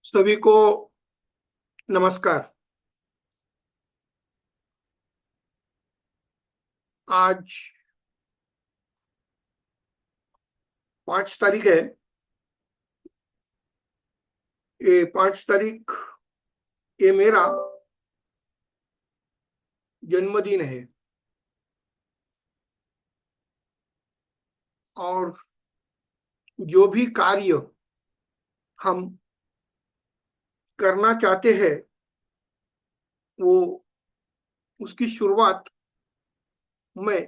सभी को नमस्कार। आज 5 तारीख है। ये 5 तारीख ये मेरा जन्मदिन है। और जो भी कार्य हम करना चाहते हैं वो उसकी शुरुआत मैं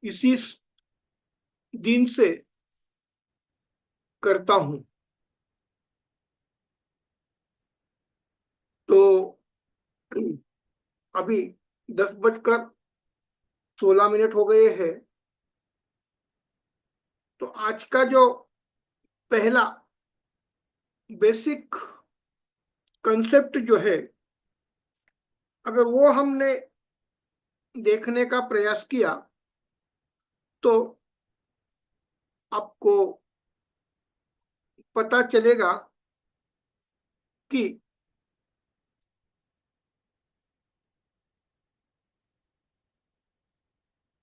इसी दिन से करता हूँ। तो अभी 10:16 हो गए हैं। तो आज का जो पहला बेसिक कंसेप्ट जो है, अगर वो हमने देखने का प्रयास किया तो आपको पता चलेगा कि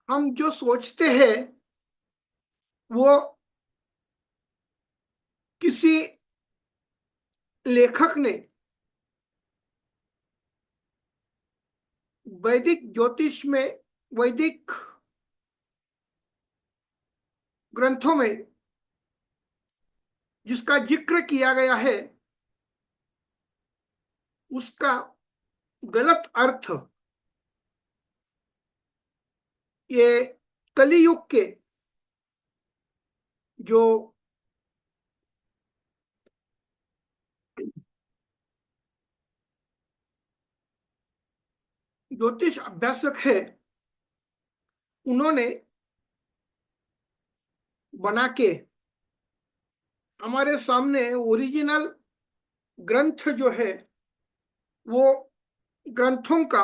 हम जो सोचते हैं वो किसी लेखक ने वैदिक ज्योतिष में, वैदिक ग्रंथों में जिसका जिक्र किया गया है उसका गलत अर्थ ये कलियुग के जो ज्योतिष अभ्यासक है उन्होंने बना के हमारे सामने ओरिजिनल ग्रंथ जो है वो ग्रंथों का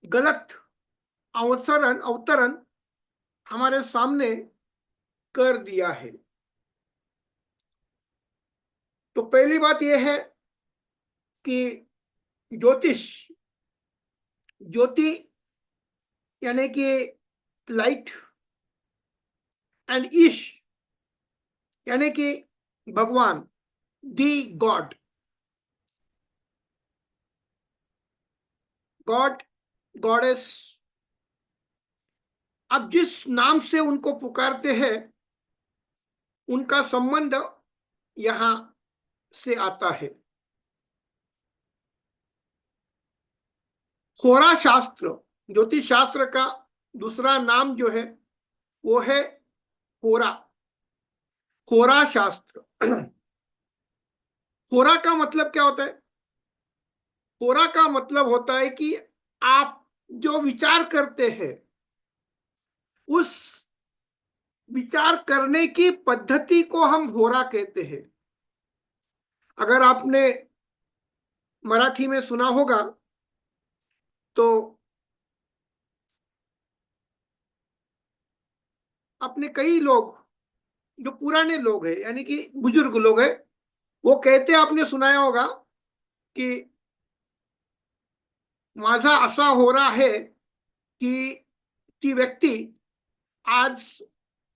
गलत अवतरण हमारे सामने कर दिया है। तो पहली बात यह है कि ज्योतिष, ज्योति यानी कि लाइट, एंड ईश यानी कि भगवान, दी गॉड, गॉड, गॉडेस, अब जिस नाम से उनको पुकारते हैं उनका संबंध यहां से आता है। होरा शास्त्र, ज्योतिष शास्त्र का दूसरा नाम जो है वो है होरा, होरा शास्त्र। होरा का मतलब क्या होता है? होरा का मतलब होता है कि आप जो विचार करते हैं उस विचार करने की पद्धति को हम होरा कहते हैं। अगर आपने मराठी में सुना होगा तो अपने कई लोग जो पुराने लोग हैं यानी कि बुजुर्ग लोग हैं वो कहते, आपने सुनाया होगा कि माझा असा होरा है की ती व्यक्ती आज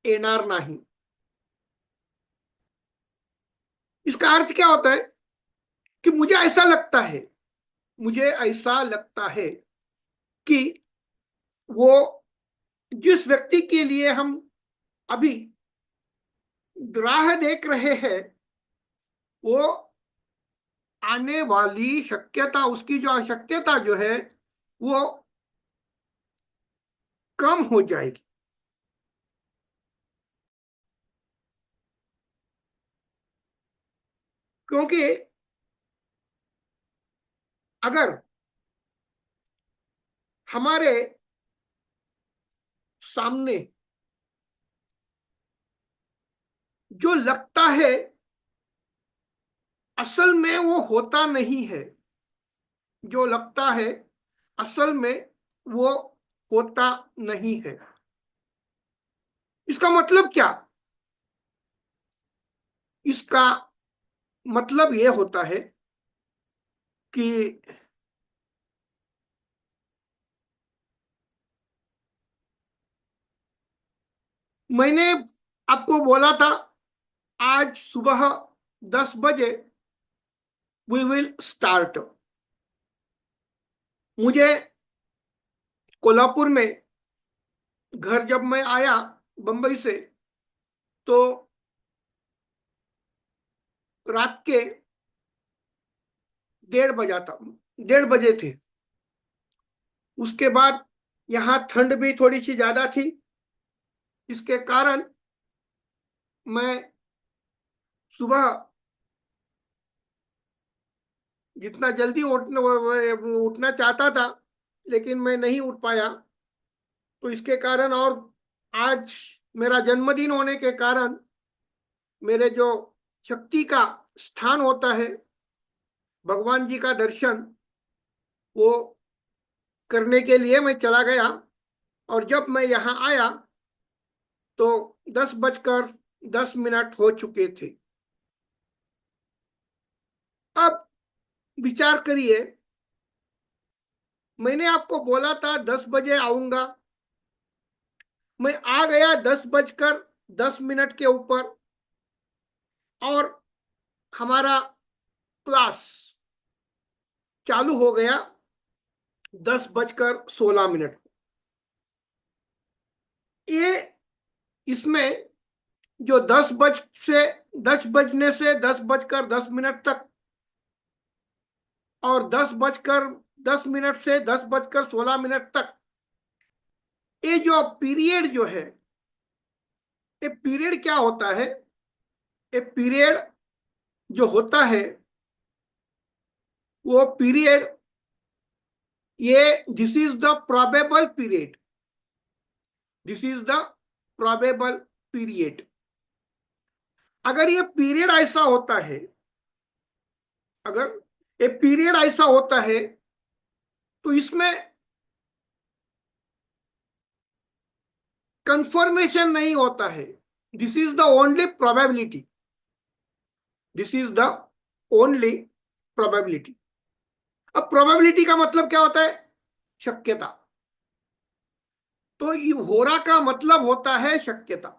येणार नाही। इसका अर्थ क्या होता है कि मुझे ऐसा लगता है, मुझे ऐसा लगता है कि वो जिस व्यक्ति के लिए हम अभी राह देख रहे हैं वो आने वाली शक्यता, उसकी जो अशक्यता जो है वो कम हो जाएगी। क्योंकि अगर हमारे सामने जो लगता है असल में वो होता नहीं है, जो लगता है असल में वो होता नहीं है, इसका मतलब क्या? इसका मतलब ये होता है कि मैंने आपको बोला था आज सुबह 10 बजे वी विल स्टार्ट। मुझे कोल्हापुर में घर जब मैं आया बंबई से, तो रात के 1:30 बजा था, 1:30 बजे थे। उसके बाद यहाँ ठंड भी थोड़ी सी ज्यादा थी, इसके कारण मैं सुबह जितना जल्दी उठना उठना चाहता था, लेकिन मैं नहीं उठ पाया। तो इसके कारण, और आज मेरा जन्मदिन होने के कारण, मेरे जो शक्ति का स्थान होता है, भगवान जी का दर्शन, वो करने के लिए मैं चला गया। और जब मैं यहाँ आया तो 10:10 हो चुके थे। अब विचार करिए, मैंने आपको बोला था 10 बजे आऊंगा, मैं आ गया 10:10 के ऊपर, और हमारा क्लास चालू हो गया 10:16। ये इसमें जो 10 बजने से 10:10 तक, और 10:10 से 10:16 तक, ये जो पीरियड जो है, ये पीरियड क्या होता है? ये पीरियड जो होता है, वो पीरियड, ये this is the probable period, this is the probable period. अगर ये पीरियड ऐसा होता है, अगर ये पीरियड ऐसा होता है, तो इसमें कंफर्मेशन नहीं होता है। This is the only probability, this is the only probability. अब प्रोबेबिलिटी का मतलब क्या होता है? शक्यता। तो ये होरा का मतलब होता है शक्यता,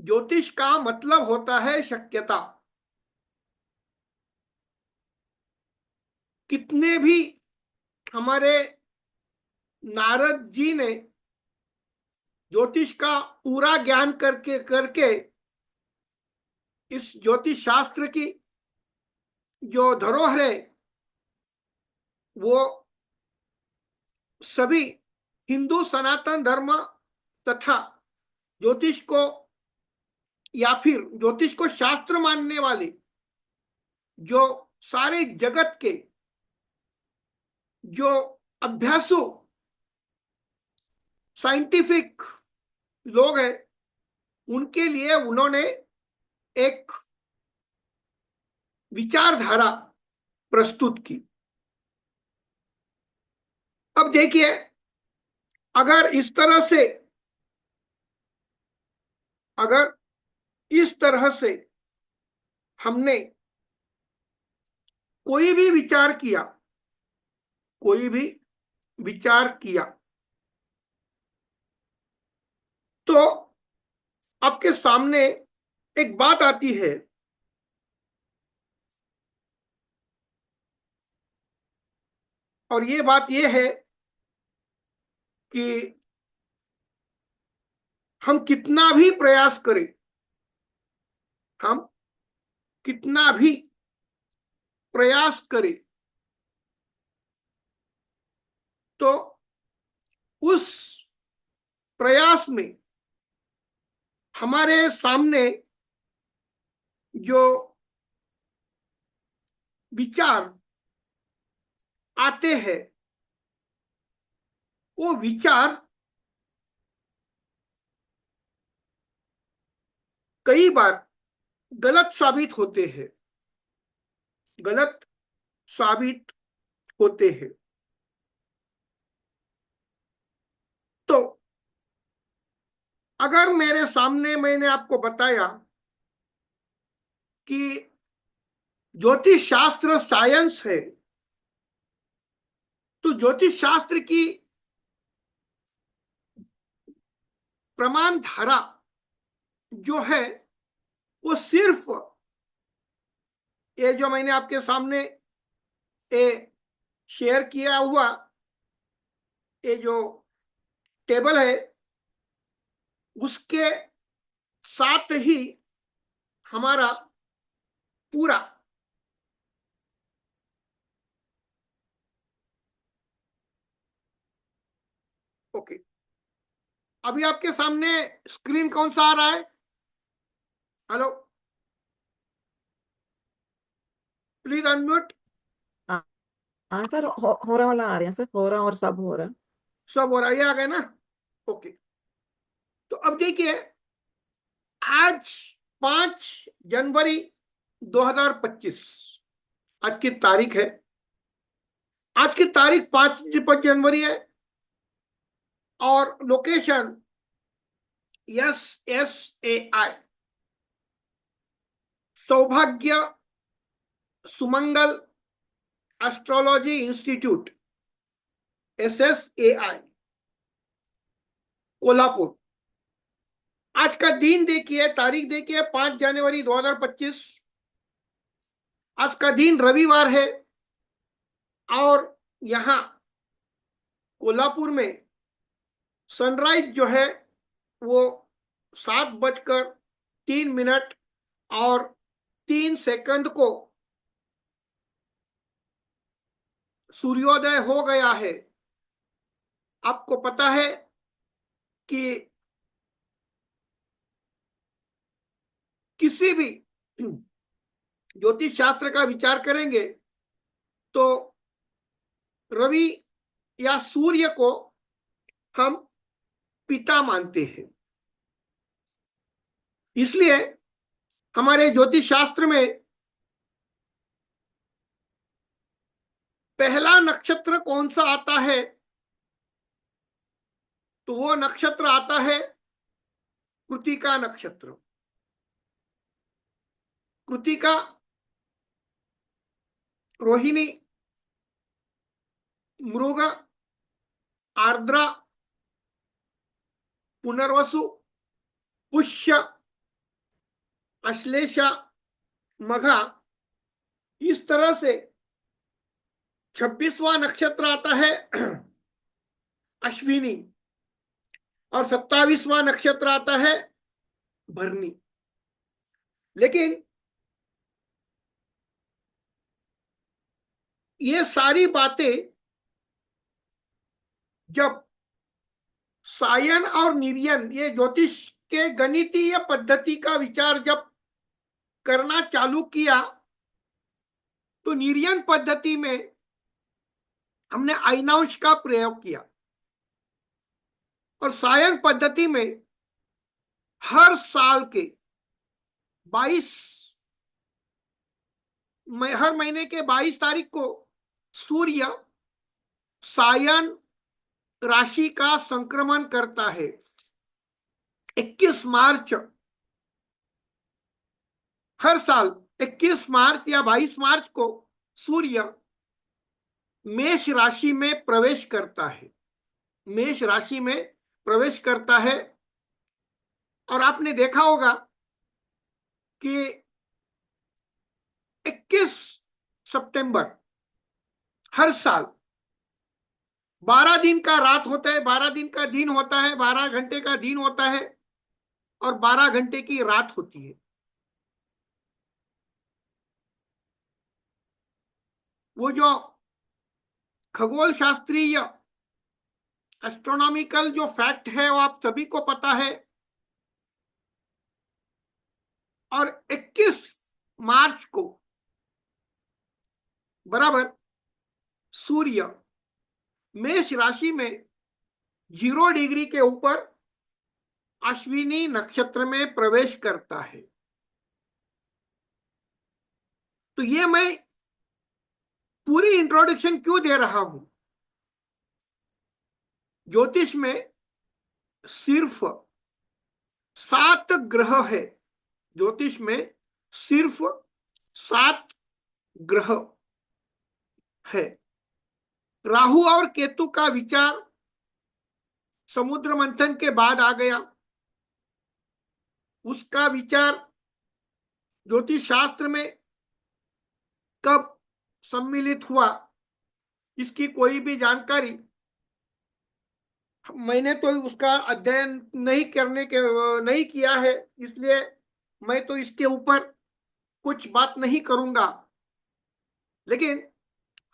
ज्योतिष का मतलब होता है शक्यता। कितने भी हमारे नारद जी ने ज्योतिष का पूरा ज्ञान करके करके इस ज्योतिष शास्त्र की जो धरोहर है, वो सभी हिंदू सनातन धर्म तथा ज्योतिष को, या फिर ज्योतिष को शास्त्र मानने वाले जो सारे जगत के जो अभ्यासु साइंटिफिक लोग हैं, उनके लिए उन्होंने एक विचारधारा प्रस्तुत की। अब देखिए, अगर इस तरह से, अगर इस तरह से हमने कोई भी विचार किया, कोई भी विचार किया, तो आपके सामने एक बात आती है, और ये बात ये है कि हम कितना भी प्रयास करें, हम कितना भी प्रयास करें, तो उस प्रयास में हमारे सामने जो विचार आते हैं, वो विचार कई बार गलत साबित होते हैं, गलत साबित होते हैं। तो अगर मेरे सामने, मैंने आपको बताया कि ज्योतिष शास्त्र साइंस है, तो ज्योतिष शास्त्र की प्रमाण धारा जो है वो सिर्फ ये जो मैंने आपके सामने ये शेयर किया हुआ ये जो टेबल है उसके साथ ही हमारा पूरा ओके। अभी आपके सामने स्क्रीन कौन सा आ रहा है? Hello, please unmute. हाँ हाँ सर, हो रहा वाला आ रहे हैं सर, हो रहा और सब हो रहा है। सब हो रहा है, ये आ गया ना? ओके। तो अब देखिए, आज 5 जनवरी 2025 आज की तारीख है। आज की तारीख 5 जनवरी है और लोकेशन SSAI सौभाग्य सुमंगल एस्ट्रोलॉजी इंस्टीट्यूट SSAI कोल्हापुर। आज का दिन देखिए, तारीख देखिए 5 जनवरी 2025। आज का दिन रविवार है और यहाँ कोल्हापुर में सनराइज जो है वो 7:03 और 3 सेकंड को सूर्योदय हो गया है। आपको पता है कि किसी भी ज्योतिष शास्त्र का विचार करेंगे तो रवि या सूर्य को हम पिता मानते हैं। इसलिए हमारे ज्योतिष शास्त्र में पहला नक्षत्र कौन सा आता है, तो वो नक्षत्र आता है कृतिका नक्षत्र। कृतिका, रोहिणी, मृग, आर्द्रा, पुनर्वसु, पुष्य, अश्लेषा, मघा, इस तरह से 26वां नक्षत्र आता है अश्विनी और 27वां नक्षत्र आता है भरणी। लेकिन ये सारी बातें जब सायन और निर्यन, ये ज्योतिष के गणितीय पद्धति का विचार जब करना चालू किया तो निर्यन पद्धति में हमने आइनांश का प्रयोग किया और सायन पद्धति में हर साल के 22 हर महीने के 22 तारीख को सूर्य सायन राशि का संक्रमण करता है। 21 मार्च, हर साल 21 मार्च या 22 मार्च को सूर्य मेष राशि में प्रवेश करता है। मेष राशि में प्रवेश करता है और आपने देखा होगा कि 21 सितंबर हर साल 12 दिन का रात होता है, 12 दिन का दिन होता है, 12 घंटे का दिन होता है और 12 घंटे की रात होती है। वो जो खगोल शास्त्रीय एस्ट्रोनॉमिकल जो फैक्ट है वो आप सभी को पता है। और 21 मार्च को बराबर सूर्य मेष राशि में 0 डिग्री के ऊपर अश्विनी नक्षत्र में प्रवेश करता है। तो ये मैं पूरी इंट्रोडक्शन क्यों दे रहा हूं? ज्योतिष में सिर्फ 7 ग्रह है। ज्योतिष में सिर्फ 7 ग्रह है। राहु और केतु का विचार समुद्र मंथन के बाद आ गया। उसका विचार ज्योतिष शास्त्र में कब सम्मिलित हुआ, इसकी कोई भी जानकारी मैंने तो उसका अध्ययन नहीं किया है, इसलिए मैं तो इसके ऊपर कुछ बात नहीं करूंगा। लेकिन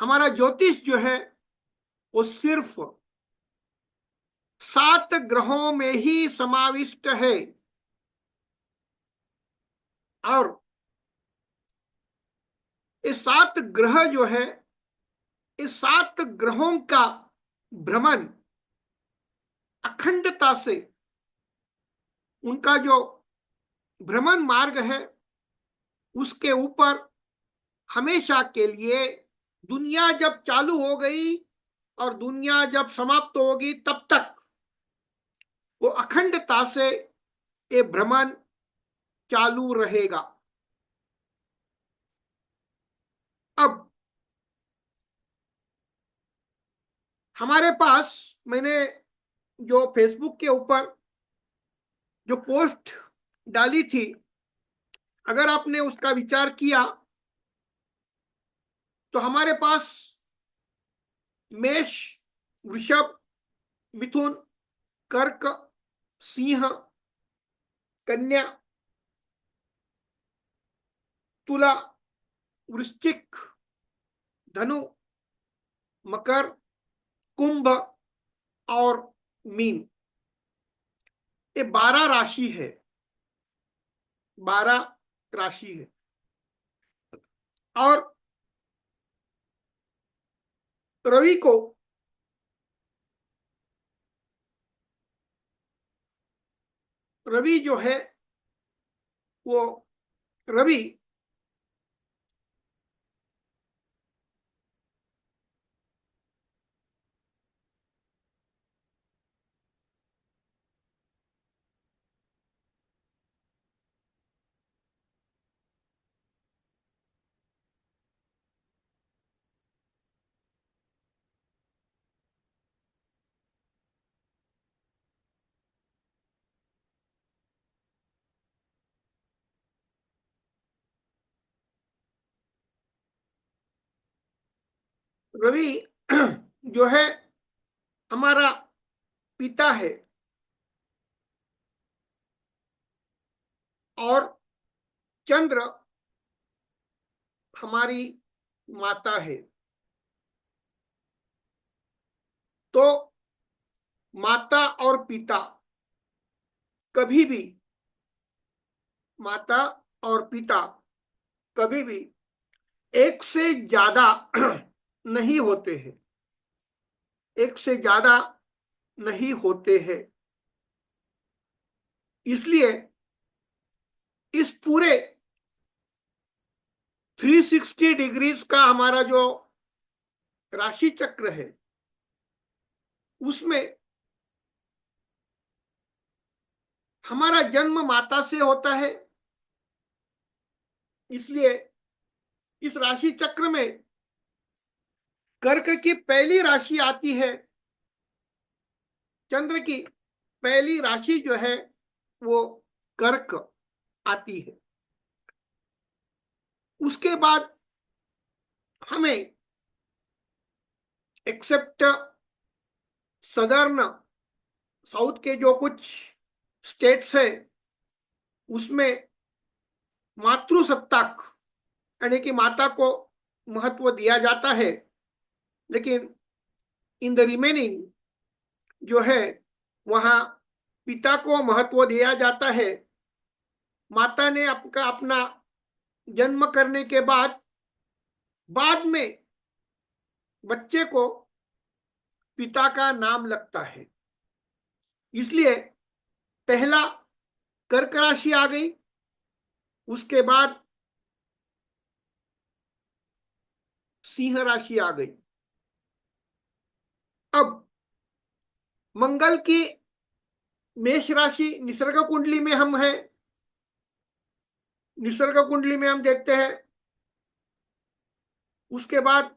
हमारा ज्योतिष जो है वो सिर्फ 7 ग्रहों में ही समाविष्ट है। और ये 7 ग्रह जो है, इस 7 ग्रहों का भ्रमण अखंडता से, उनका जो भ्रमण मार्ग है उसके ऊपर हमेशा के लिए, दुनिया जब चालू हो गई और दुनिया जब समाप्त होगी तब तक वो अखंडता से ये भ्रमण चालू रहेगा। अब हमारे पास मैंने जो फेसबुक के ऊपर जो पोस्ट डाली थी, अगर आपने उसका विचार किया तो हमारे पास मेष, वृषभ, मिथुन, कर्क, सिंह, कन्या, तुला, वृश्चिक, धनु, मकर, कुंभ और मीन, ये 12 राशि है। 12 राशि है। और रवि को रवि जो है वो रवि रवि जो है हमारा पिता है और चंद्र हमारी माता है। तो माता और पिता कभी भी, माता और पिता कभी भी एक से ज्यादा नहीं होते हैं। एक से ज्यादा नहीं होते हैं। इसलिए इस पूरे 360 डिग्रीज का हमारा जो राशि चक्र है उसमें हमारा जन्म माता से होता है। इसलिए इस राशि चक्र में कर्क की पहली राशि आती है। चंद्र की पहली राशि जो है वो कर्क आती है। उसके बाद हमें एक्सेप्ट सदर्न साउथ के जो कुछ स्टेट्स है उसमें मातृसत्ताक यानी कि माता को महत्व दिया जाता है। लेकिन इन द रिमेनिंग जो है वहां पिता को महत्व दिया जाता है। माता ने आपका अपना जन्म करने के बाद में बच्चे को पिता का नाम लगता है। इसलिए पहला कर्क राशि आ गई, उसके बाद सिंह राशि आ गई। अब मंगल की मेष राशि निसर्ग कुंडली में हम हैं। निसर्ग कुंडली में हम देखते हैं। उसके बाद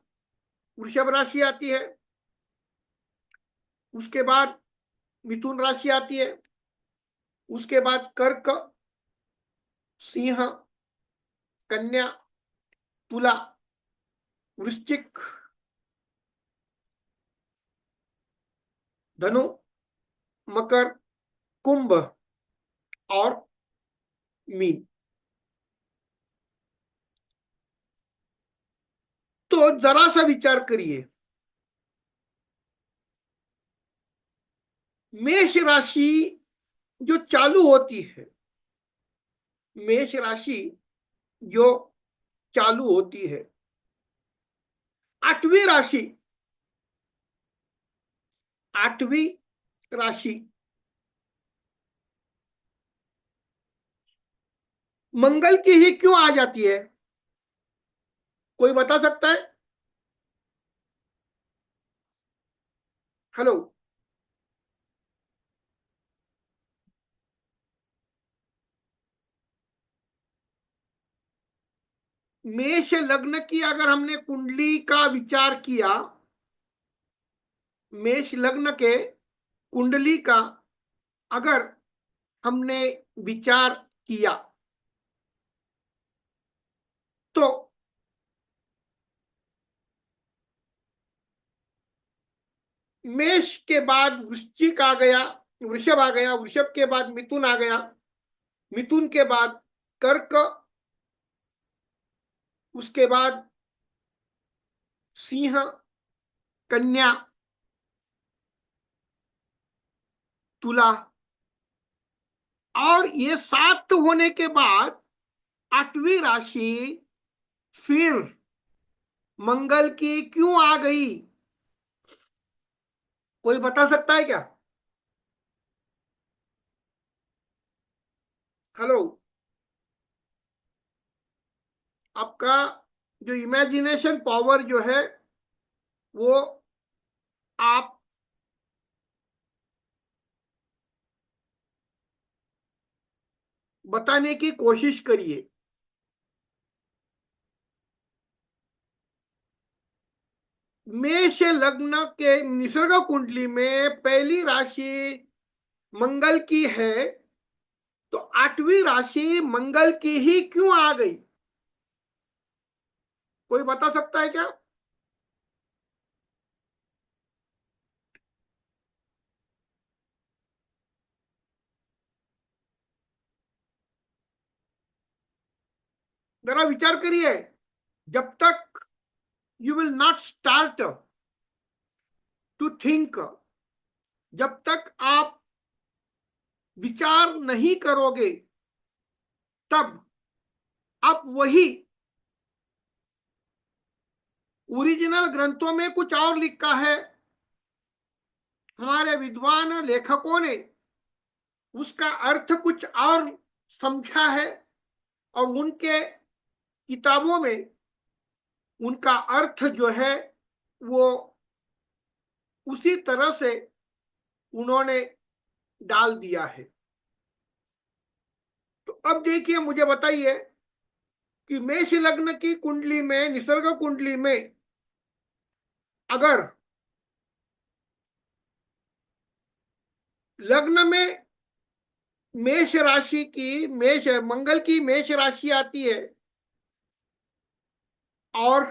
वृषभ राशि आती है, उसके बाद मिथुन राशि आती है, उसके बाद कर्क, सिंह, कन्या, तुला, वृश्चिक, धनु, मकर, कुंभ और मीन। तो जरा सा विचार करिए, मेष राशि जो चालू होती है, मेष राशि जो चालू होती है, आठवीं राशि, आठवीं राशि मंगल की ही क्यों आ जाती है? कोई बता सकता है? हेलो। मेष लग्न की अगर हमने कुंडली का विचार किया, मेष लग्न के कुंडली का अगर हमने विचार किया तो मेष के बाद वृश्चिक आ गया, वृषभ आ गया, वृषभ के बाद मिथुन आ गया, मिथुन के बाद कर्क, उसके बाद सिंह, कन्या, तुला, और ये 7 होने के बाद आठवीं राशि फिर मंगल की क्यों आ गई? कोई बता सकता है क्या? हेलो। आपका जो इमेजिनेशन पावर जो है वो आप बताने की कोशिश करिए। मेष लग्न के निसर्ग कुंडली में पहली राशि मंगल की है, तो आठवीं राशि मंगल की ही क्यों आ गई? कोई बता सकता है क्या? जरा विचार करिए। जब तक you will not start to think, जब तक आप विचार नहीं करोगे, तब आप वही ओरिजिनल ग्रंथों में कुछ और लिखा है, हमारे विद्वान लेखकों ने उसका अर्थ कुछ और समझा है, और उनके किताबों में उनका अर्थ जो है वो उसी तरह से उन्होंने डाल दिया है। तो अब देखिए, मुझे बताइए कि मेष लग्न की कुंडली में, निसर्ग कुंडली में अगर लग्न में मेष राशि की, मेष मंगल की मेष राशि आती है और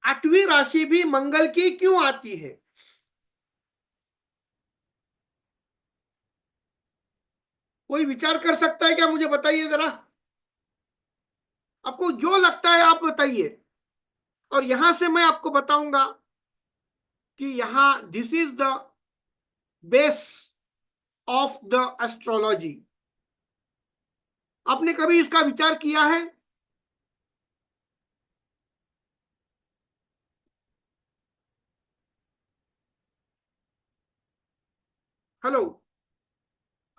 आठवीं राशि भी मंगल की क्यों आती है? कोई विचार कर सकता है क्या? मुझे बताइए जरा। आपको जो लगता है आप बताइए, और यहां से मैं आपको बताऊंगा कि यहां this is the base of the astrology. आपने कभी इसका विचार किया है? हेलो।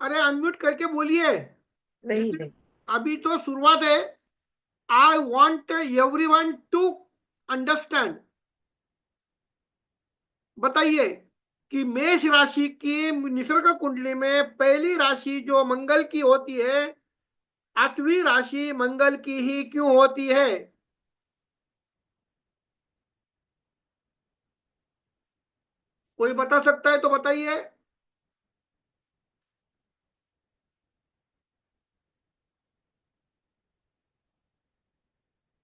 अरे अनम्यूट करके बोलिए। नहीं नहीं। अभी तो शुरुआत है। I want everyone to understand. बताइए। कि मेष राशि की निसर्ग कुंडली में पहली राशि जो मंगल की होती है, आठवीं राशि मंगल की ही क्यों होती है? कोई बता सकता है तो बताइए।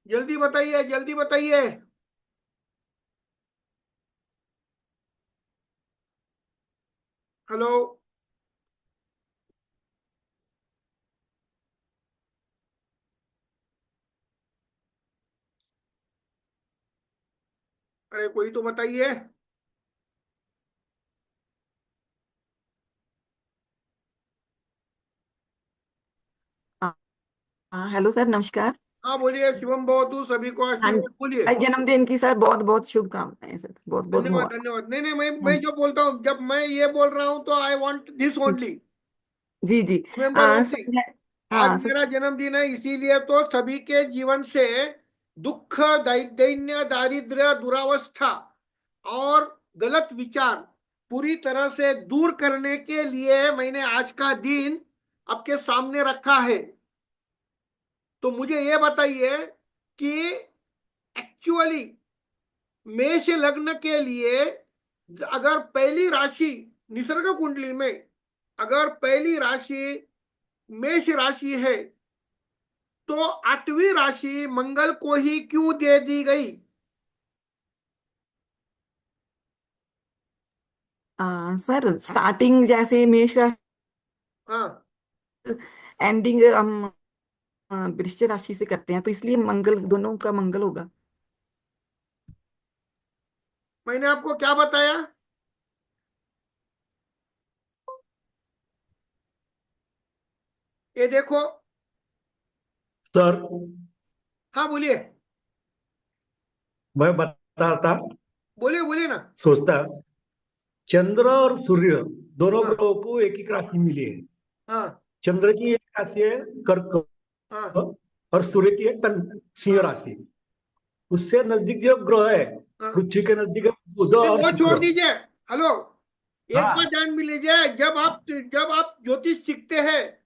जल्दी बताइए, जल्दी बताइए। हेलो। अरे कोई तो बताइए। हाँ हाँ, हेलो सर, नमस्कार। हाँ बोलिए, शिवम भवतु, सभी को हाँ, आशीर्वाद, बोलिए। आज जन्मदिन की सर बहुत बहुत शुभकामनाएं सर, बहुत बहुत धन्यवाद, मुबारक। धन्यवाद। नहीं नहीं, मैं हाँ जो बोलता हूँ, जब मैं ये बोल रहा हूँ तो आई वांट दिस ओनली। जी जी। Remember only. सर आज हाँ सर। मेरा जन्मदिन है, इसीलिए तो सभी के जीवन से दुख, दैन्य, दारिद्र्य, दुरावस्था और गलत विचार पूरी तरह से दूर करने के लिए मैंने आज का दिन आपके सामने रखा है। तो मुझे ये बताइए कि एक्चुअली मेष लग्न के लिए अगर पहली राशि निसर्ग कुंडली में, अगर पहली राशि मेष राशि है, तो आठवीं राशि मंगल को ही क्यों दे दी गई? सर स्टार्टिंग जैसे मेष राशि, हाँ, एंडिंग हम वृश्चिक राशि से करते हैं, तो इसलिए मंगल, दोनों का मंगल होगा। मैंने आपको क्या बताया? ये देखो। सर, हाँ बोलिए। मैं बता रहा था, बोलिए बोलिए ना। सोचता चंद्र और सूर्य दोनों हाँ ग्रहों को एक एक राशि मिली है। हाँ चंद्र की एक राशि है कर्क हाँ और सूर्य की है सिंह हाँ राशि। उससे नजदीक जो ग्रह है, हाँ। पृथ्वी के नजदीक है बुध नहीं, और वो छोड़ शुक्र। दीजिए। हेलो। एक बात हाँ, ध्यान में लीजिए, जब आप ज्योतिष सीखते हैं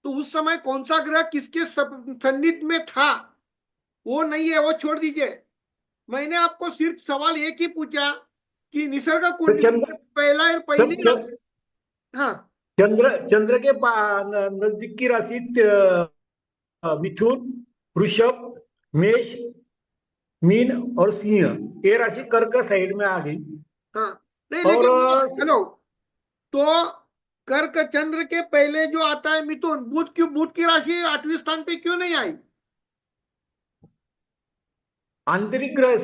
तो उस समय कौन सा ग्रह किसके सन्निध में था, वो नहीं है, वो छोड़ दीजिए। मैंने आपको सिर्फ सवाल एक ही पूछा कि निसर्ग तो कुंडली चंद्र में पहला सब पहली हाँ। चंद्र के नजदीक की राशि मिथुन, वृषभ, मेष, मीन और सिंह। ये राशि कर्क साइड में आ गई। हाँ नहीं, और लेकिन हेलो, तो कर्क चंद्र के पहले जो आता है मिथुन, बुध की राशि आठवीं स्थान पे क्यों नहीं आई? आंतरिक ग्रह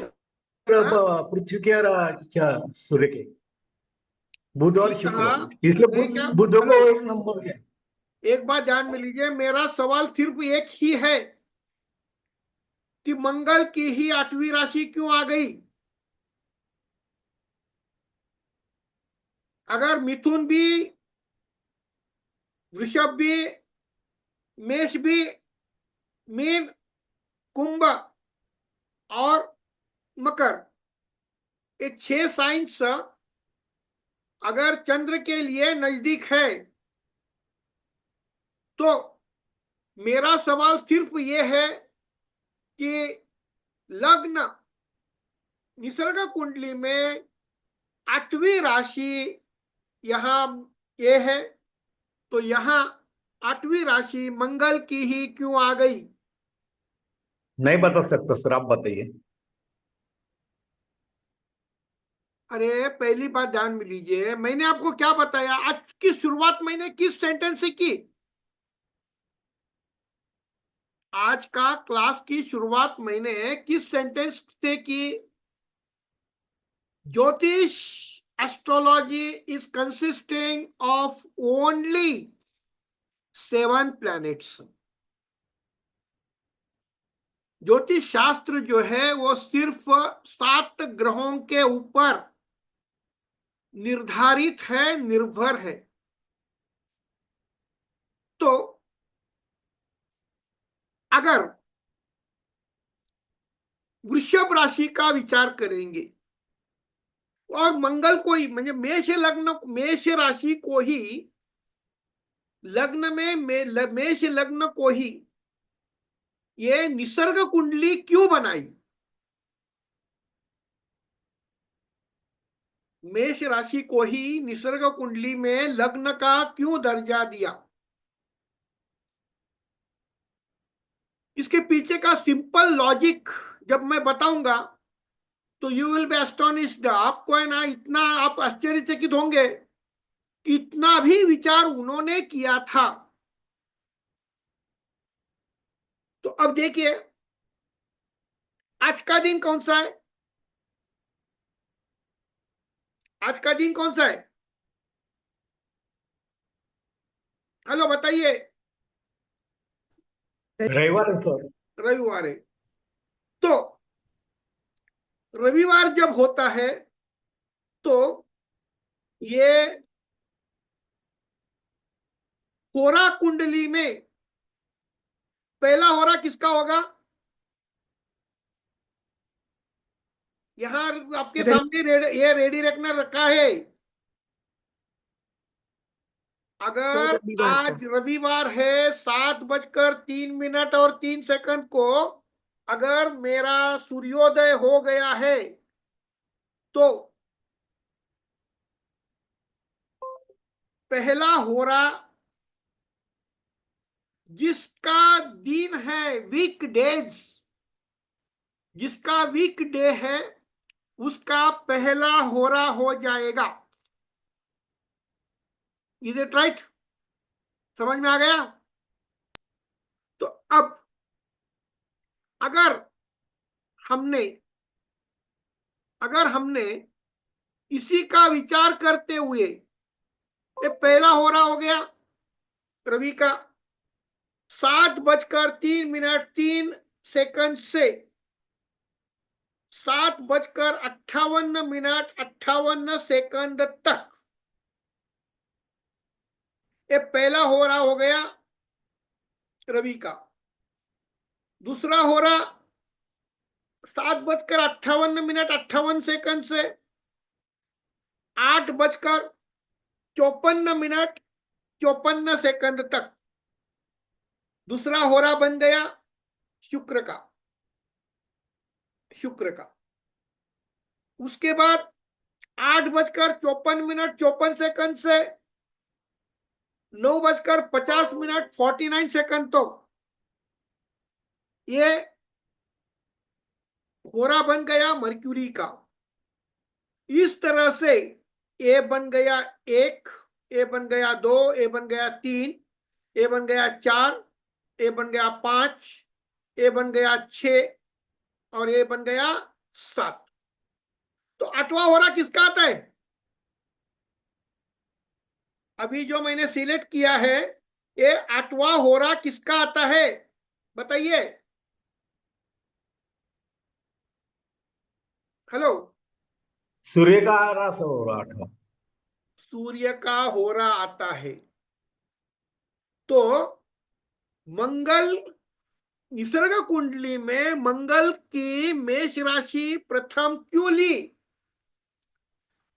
हाँ, पृथ्वी के और सूर्य के, बुध और नहीं शुक्र। कहा। इसलिए मैं क्या, बुध हेलो, को एक नंबर है। एक बात ध्यान में लीजिए, मेरा सवाल सिर्फ एक ही है कि मंगल की ही आठवीं राशि क्यों आ गई? अगर मिथुन भी, वृषभ भी, मेष भी, मीन, कुंभ और मकर, ये 6 साइंस अगर चंद्र के लिए नजदीक है, तो मेरा सवाल सिर्फ ये है कि लग्न निसर्ग कुंडली में आठवीं राशि यहां ये है, तो यहां आठवीं राशि मंगल की ही क्यों आ गई? नहीं बता सकता सर, आप बताइए। अरे पहली बात ध्यान में लीजिए, मैंने आपको क्या बताया, आज की शुरुआत मैंने किस सेंटेंस से की? आज का क्लास की शुरुआत मैंने किस सेंटेंस से की? ज्योतिष, astrology is consisting of only 7 planets. ज्योतिष शास्त्र जो है वो सिर्फ 7 ग्रहों के ऊपर निर्धारित है, निर्भर है। तो अगर वृषभ राशि का विचार करेंगे, और मंगल को ही म्हणजे मेष लग्न, मेष राशि को ही लग्न में मेष लग्न को ही ये निसर्ग कुंडली क्यों बनाई? मेष राशि को ही निसर्ग कुंडली में लग्न का क्यों दर्जा दिया? इसके पीछे का सिंपल लॉजिक जब मैं बताऊंगा तो यू विल बी एस्टोनिश्ड। आपको है ना, इतना आप आश्चर्यचकित होंगे कि इतना भी विचार उन्होंने किया था। तो अब देखिए, आज का दिन कौन सा है? आज का दिन कौन सा है? हेलो बताइए। रविवार है सर। रविवार है। तो रविवार जब होता है तो ये होरा कुंडली में पहला होरा किसका होगा? यहां आपके सामने ये रेडी रेकनर रखा है। अगर रविवार का। आज रविवार है, 7:03 और 3 सेकंड को अगर मेरा सूर्योदय हो गया है तो पहला होरा जिसका दिन है वीक डेज, जिसका वीक डे है उसका पहला होरा हो जाएगा। Is it right? समझ में आ गया? तो अब अगर हमने इसी का विचार करते हुए, ये पहला होरा हो गया रवि का 7:03 से 7:58 तक, ये पहला होरा हो गया रवि का। दूसरा होरा 7:58 से 8:54 तक दूसरा होरा बन गया शुक्र का। उसके बाद 8:54 से 9:50 तो ये होरा बन गया मर्क्यूरी का। इस तरह से ए बन गया 1, ए बन गया 2, ए बन गया 3, ए बन गया 4, ए बन गया 5, ए बन गया 6 और ए बन गया 7। तो 8वां होरा किसका आता है? अभी जो मैंने सिलेक्ट किया है, ये 8वां होरा किसका आता है बताइए। हेलो। सूर्य का रास हो रहा था। सूर्य का होरा आता है। तो मंगल निसर्ग कुंडली में मंगल की मेष राशि प्रथम क्यों ली?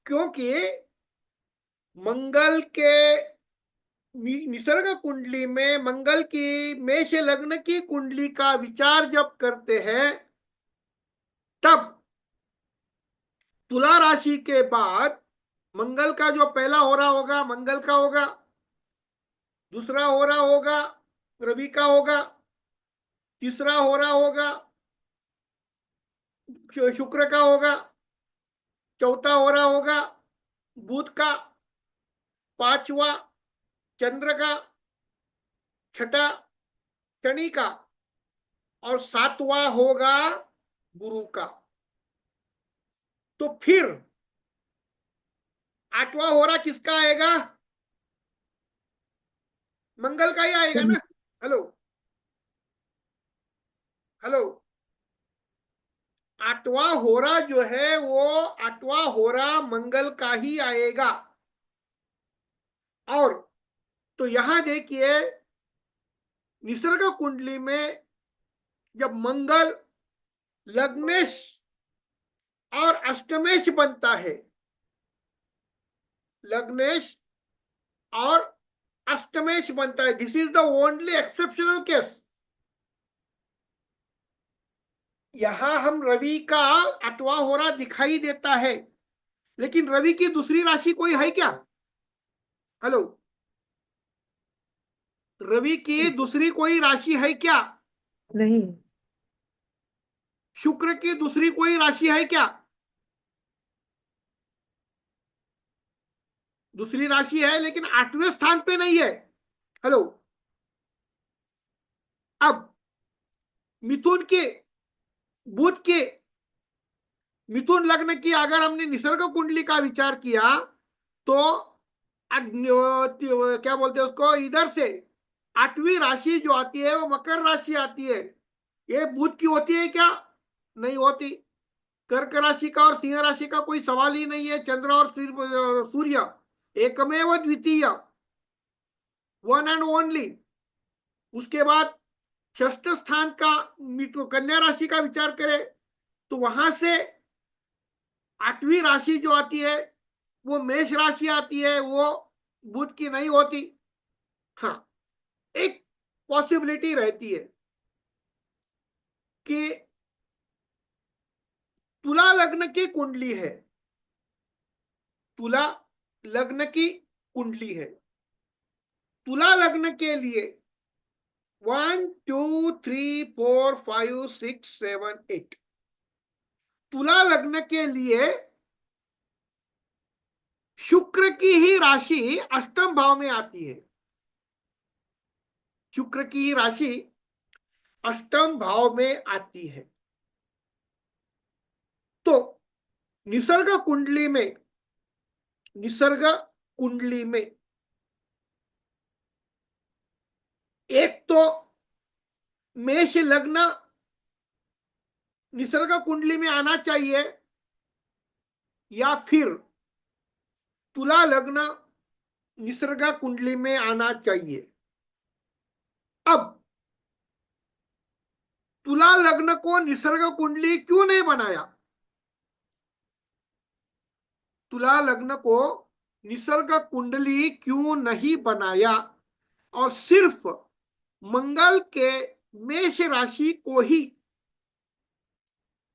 क्योंकि मंगल के निसर्ग कुंडली में मंगल की मेष लग्न की कुंडली का विचार जब करते हैं तब तुला राशि के बाद मंगल का जो पहला होरा होगा मंगल का होगा, दूसरा होरा होगा रवि का होगा, तीसरा होरा होगा शुक्र का होगा, चौथा होरा होगा बुध का, पांचवा चंद्र का, छठा शनि का और 7वां होगा गुरु का। तो फिर 8वां होरा किसका आएगा? मंगल का ही आएगा ना। हेलो। 8वां होरा जो है वो 8वां होरा मंगल का ही आएगा। और तो यहां देखिए, निसर्ग कुंडली में जब मंगल लग्नेश और अष्टमेश बनता है लग्नेश और अष्टमेश बनता है। This is the only exceptional case. यहां हम रवि का अथवा हो रहा दिखाई देता है, लेकिन रवि की दूसरी राशि कोई है क्या? हेलो, रवि की दूसरी कोई राशि है क्या? नहीं। शुक्र की दूसरी कोई राशि है क्या? दूसरी राशि है, लेकिन 8वें स्थान पे नहीं है। हेलो, अब मिथुन के, बुध के, मिथुन लग्न की अगर हमने निसर्ग कुंडली का विचार किया तो क्या बोलते हैं उसको, इधर से 8वीं राशि जो आती है वो मकर राशि आती है। ये बुध की होती है क्या? नहीं होती। कर्क राशि का और सिंह राशि का कोई सवाल ही नहीं है। चंद्र और सूर्य एकमेव द्वितीय, वन एंड ओनली। उसके बाद षष्ठ स्थान का कन्या राशि का विचार करें तो वहां से 8वीं राशि जो आती है वो मेष राशि आती है, वो बुध की नहीं होती। हाँ, एक पॉसिबिलिटी रहती है कि तुला लग्न की कुंडली है, तुला लग्न की कुंडली है। तुला लग्न के लिए 1 2 3 4 5 6 7 8, तुला लग्न के लिए शुक्र की ही राशि अष्टम भाव में आती है। शुक्र की ही राशि अष्टम भाव में आती है। तो निसर्ग कुंडली में, निसर्ग कुंडली में एक तो मेष लग्न निसर्ग कुंडली में आना चाहिए, या फिर तुला लग्न निसर्ग कुंडली में आना चाहिए। अब तुला लग्न को निसर्ग कुंडली क्यों नहीं बनाया? तुला लग्न को निसर्ग कुंडली क्यों नहीं बनाया और सिर्फ मंगल के मेष राशि को ही,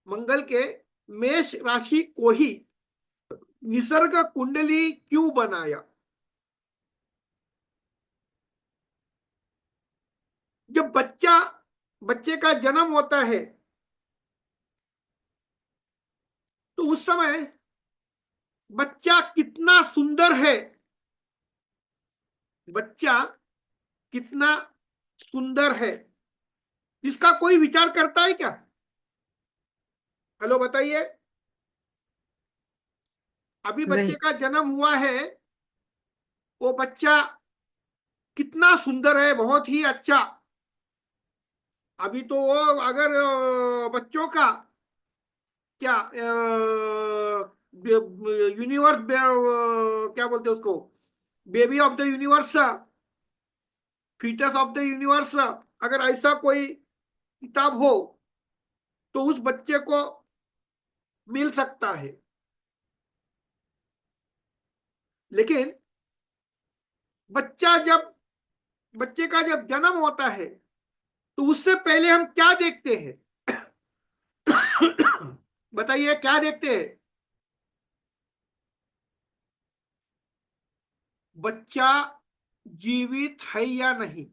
मंगल के मेष राशि को ही निसर्ग कुंडली क्यों बनाया? जब बच्चे का जन्म होता है तो उस समय बच्चा कितना सुंदर है, बच्चा कितना सुंदर है, इसका कोई विचार करता है क्या? हेलो, बताइए। अभी बच्चे नहीं। का जन्म हुआ है, वो बच्चा कितना सुंदर है, बहुत ही अच्छा। अभी तो वो अगर बच्चों का क्या यूनिवर्स, क्या बोलते हैं उसको, baby of the universe, foetus of the universe, अगर ऐसा कोई किताब हो तो उस बच्चे को मिल सकता है। लेकिन बच्चे का जब जन्म होता है तो उससे पहले हम क्या देखते हैं? बताइए, क्या देखते हैं? बच्चा जीवित है या नहीं,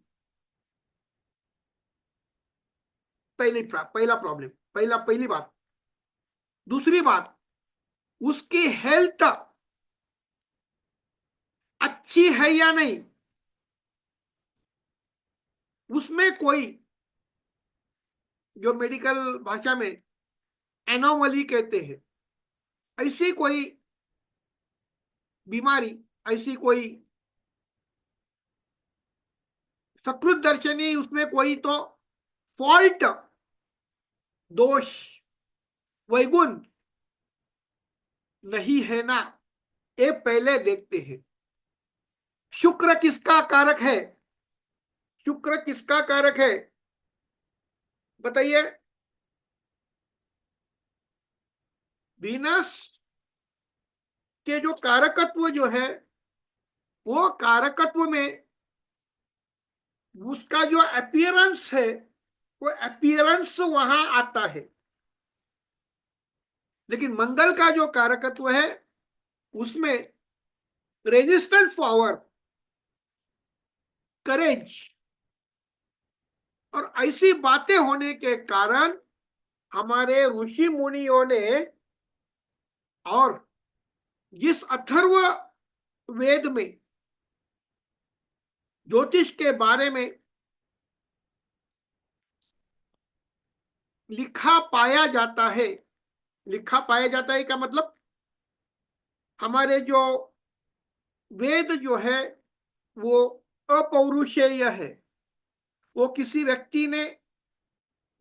पहला प्रॉब्लम, पहली बात। दूसरी बात, उसकी हेल्थ अच्छी है या नहीं, उसमें कोई, जो मेडिकल भाषा में एनोमली कहते हैं, ऐसी कोई बीमारी, ऐसी कोई सकृत दर्शनी, उसमें कोई तो फॉल्ट, दोष, वैगुण नहीं है ना, ये पहले देखते हैं। शुक्र किसका कारक है? शुक्र किसका कारक है, बताइए। वीनस के जो कारकत्व जो है वो कारकत्व में उसका जो अपीयरेंस है, वो अपीयरेंस वहां आता है। लेकिन मंगल का जो कारकत्व है उसमें रेजिस्टेंस पावर, करेज और ऐसी बातें होने के कारण हमारे ऋषि मुनियों ने, और जिस अथर्व वेद में ज्योतिष के बारे में लिखा पाया जाता है, लिखा पाया जाता है का मतलब हमारे जो वेद जो है वो अपौरुषेय है, वो किसी व्यक्ति ने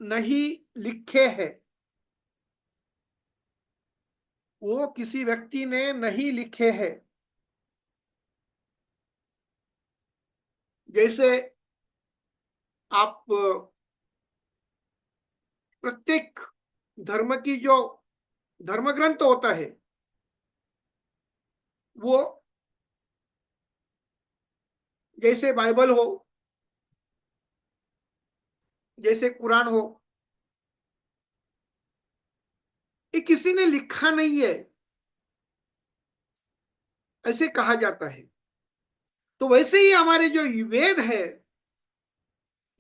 नहीं लिखे हैं, वो किसी व्यक्ति ने नहीं लिखे हैं। जैसे आप प्रत्येक धर्म की जो धर्म ग्रंथ होता है वो, जैसे बाइबल हो, जैसे कुरान हो, ये किसी ने लिखा नहीं है ऐसे कहा जाता है। तो वैसे ही हमारे जो वेद है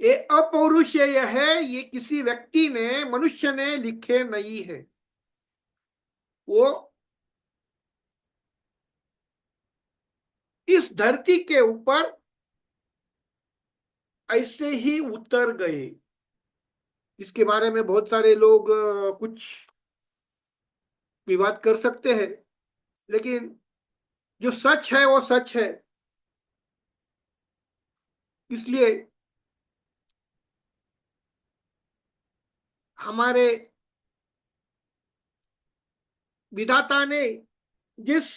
ये अपौरुषेय है, ये किसी व्यक्ति ने, मनुष्य ने लिखे नहीं है, वो इस धरती के ऊपर ऐसे ही उतर गए। इसके बारे में बहुत सारे लोग कुछ विवाद कर सकते हैं, लेकिन जो सच है वो सच है। इसलिए हमारे विधाता ने जिस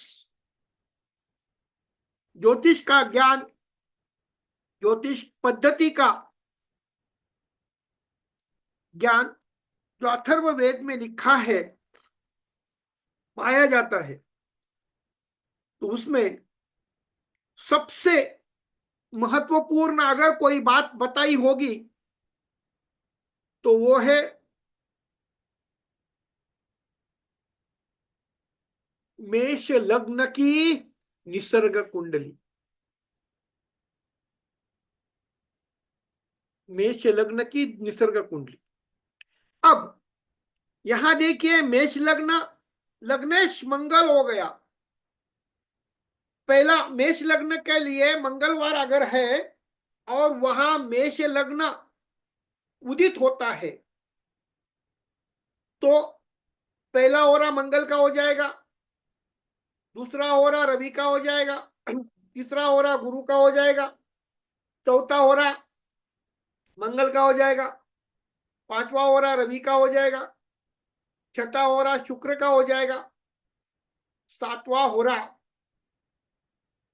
ज्योतिष का ज्ञान, ज्योतिष पद्धति का ज्ञान जो अथर्व वेद में लिखा है पाया जाता है, तो उसमें सबसे महत्वपूर्ण अगर कोई बात बताई होगी तो वो है मेष लग्न की निसर्ग कुंडली। मेष लग्न की निसर्ग कुंडली। अब यहां देखिए, मेष लग्न, लग्नेश मंगल हो गया। पहला मेष लग्न के लिए मंगलवार अगर है और वहां मेष लग्न उदित होता है तो पहला होरा मंगल का हो जाएगा, दूसरा होरा रवि का हो जाएगा, तीसरा होरा गुरु का हो जाएगा, चौथा होरा मंगल का हो जाएगा, पांचवा होरा रवि का हो जाएगा, छठा होरा शुक्र का हो जाएगा, सातवां होरा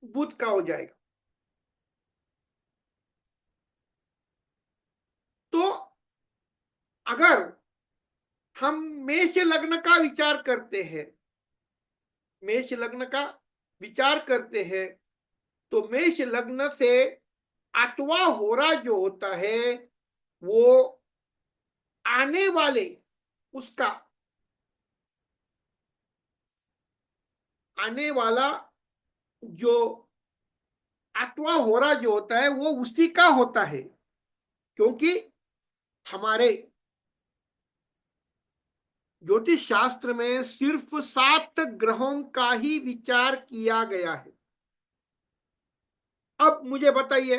बुध का हो जाएगा। तो अगर हम मेष लग्न का विचार करते हैं, मेष लग्न का विचार करते हैं, तो मेष लग्न से आठवां होरा जो होता है वो आने वाले, उसका आने वाला जो आठवां होरा जो होता है वो उसी का होता है, क्योंकि हमारे ज्योतिष शास्त्र में सिर्फ 7 ग्रहों का ही विचार किया गया है। अब मुझे बताइए,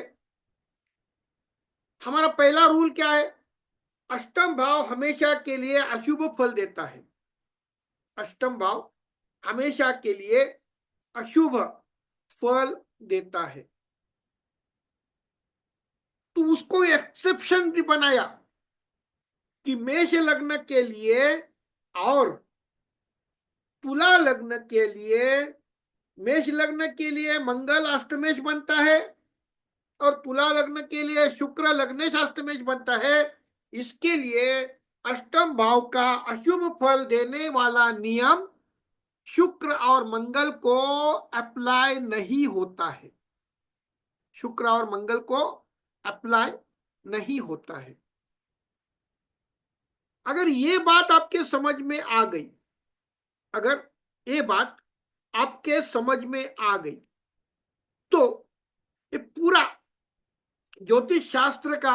हमारा पहला रूल क्या है? अष्टम भाव हमेशा के लिए अशुभ फल देता है। अष्टम भाव हमेशा के लिए अशुभ फल देता है, तो उसको एक्सेप्शन भी बनाया कि मेष लग्न के लिए और तुला लग्न के लिए, मेष लग्न के लिए मंगल अष्टमेश बनता है और तुला लग्न के लिए शुक्र लग्नेश अष्टमेश बनता है। इसके लिए अष्टम भाव का अशुभ फल देने वाला नियम शुक्र और मंगल को अप्लाई नहीं होता है। शुक्र और मंगल को अप्लाई नहीं होता है। अगर ये बात आपके समझ में आ गई, अगर ये बात आपके समझ में आ गई, तो ये पूरा ज्योतिष शास्त्र का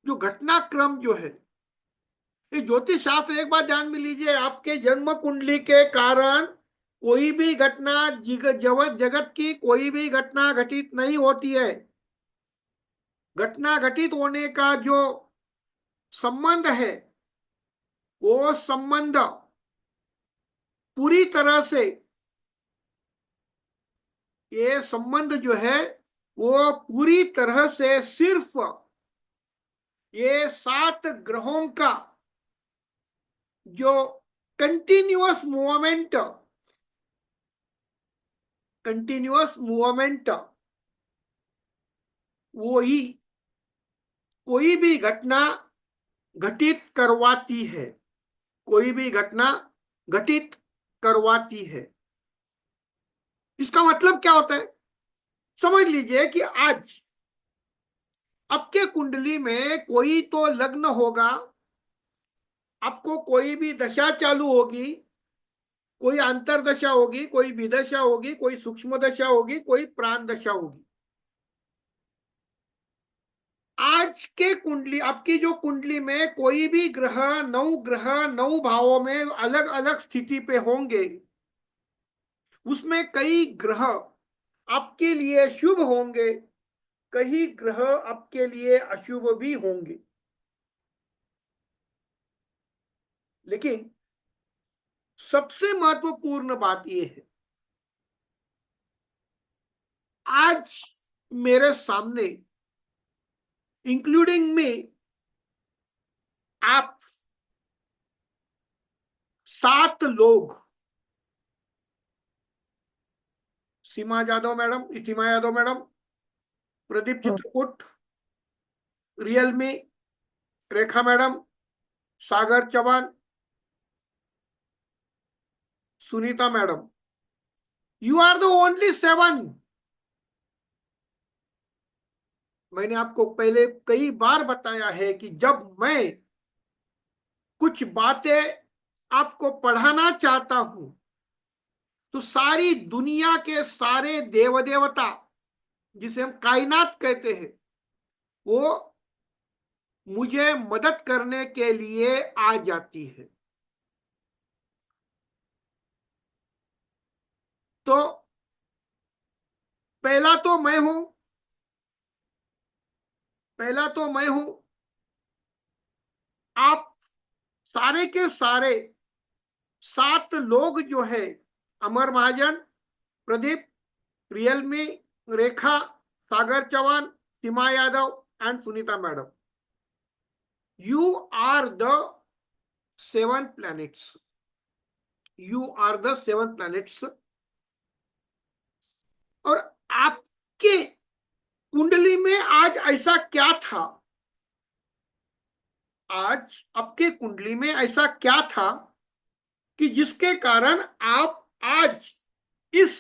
जो घटनाक्रम जो है, ये ज्योतिष शास्त्र, एक बात ध्यान में लीजिए, आपके जन्म कुंडली के कारण कोई भी घटना, जगत की कोई भी घटना घटित नहीं होती है। घटना घटित होने का जो संबंध है, वो संबंध पूरी तरह से, ये संबंध जो है वो पूरी तरह से सिर्फ ये 7 ग्रहों का जो कंटिन्यूअस मूवमेंट वो ही कोई भी घटना घटित करवाती है, कोई भी घटना घटित करवाती है। इसका मतलब क्या होता है, समझ लीजिए कि आज आपके कुंडली में कोई तो लग्न होगा, आपको कोई भी दशा चालू होगी, कोई अंतरदशा होगी, कोई विदशा होगी, कोई सूक्ष्म दशा होगी, कोई प्राण दशा होगी। आज के कुंडली, आपकी जो कुंडली में कोई भी ग्रह 9 भावों में अलग अलग स्थिति पे होंगे, उसमें कई ग्रह आपके लिए शुभ होंगे, कई ग्रह आपके लिए अशुभ भी होंगे। लेकिन सबसे महत्वपूर्ण बात यह है, आज मेरे सामने इंक्लूडिंग मी, आप 7 लोग, Seema Yadav madam, Itima Yadav madam, Pradeep Chitrakoot, Realme, Rekha madam, Sagar Chauhan, Sunita madam, you are the only 7। मैंने आपको पहले कई बार बताया है कि जब मैं कुछ बातें आपको पढ़ाना चाहता हूं, तो सारी दुनिया के सारे देव देवता, जिसे हम कायनात कहते हैं, वो मुझे मदद करने के लिए आ जाती है। तो पहला तो मैं हूं, पहला तो मैं हूं, आप सारे के सारे 7 लोग जो है, Amar Mahajan, Pradeep, Realme, Rekha, Sagar Chauhan, Seema Yadav and Sunita madam, you are the 7 planets, you are the 7 planets. और आपके कुंडली में आज ऐसा क्या था, आज आपके कुंडली में ऐसा क्या था कि जिसके कारण आप आज इस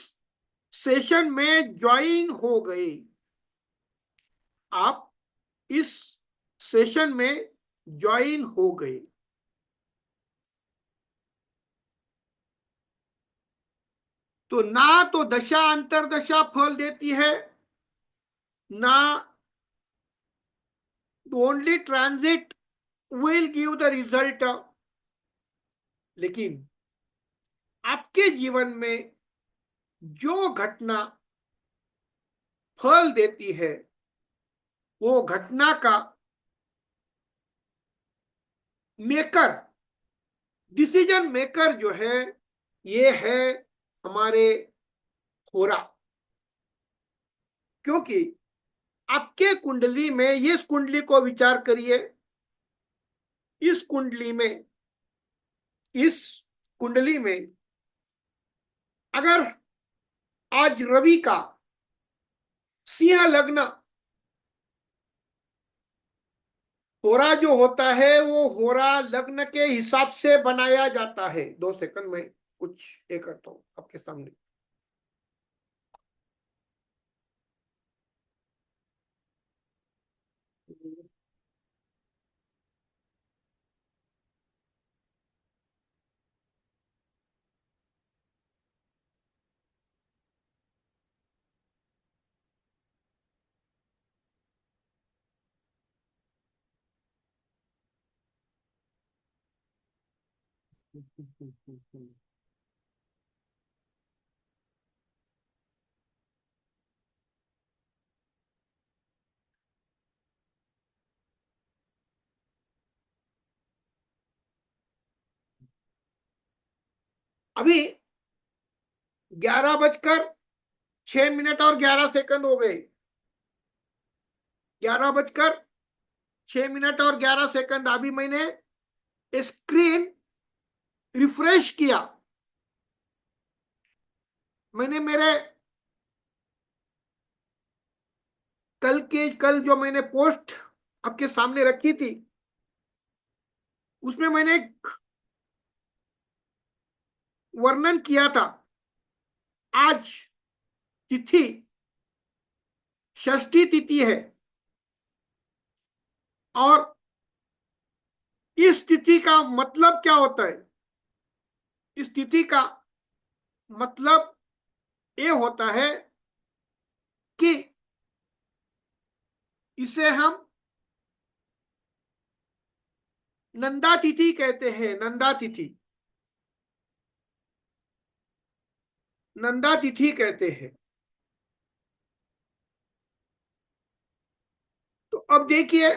सेशन में ज्वाइन हो गए, आप इस सेशन में ज्वाइन हो गए। तो ना तो दशा अंतरदशा फल देती है, ना only transit will give the result, लेकिन आपके जीवन में जो घटना फल देती है, वो घटना का मेकर, डिसीजन मेकर जो है, ये है हमारे होरा। क्योंकि आपके कुंडली में, ये इस कुंडली को विचार करिए, इस कुंडली में, इस कुंडली में अगर आज रवि का सिंह लग्न, होरा जो होता है वो होरा लग्न के हिसाब से बनाया जाता है। 2 सेकंड में कुछ ये करता हूं आपके सामने। अभी 11:06 और 11 सेकंड हो गए। 11:06 और 11 सेकंड। अभी मैंने स्क्रीन रिफ्रेश किया, मैंने मेरे कल जो मैंने पोस्ट आपके सामने रखी थी, उसमें मैंने एक वर्णन किया था। आज तिथि षष्ठी तिथि है, और इस तिथि का मतलब क्या होता है? इस तिथि का मतलब ये होता है कि इसे हम नंदा तिथि कहते हैं। नंदा तिथि, नंदा तिथि कहते हैं। तो अब देखिए,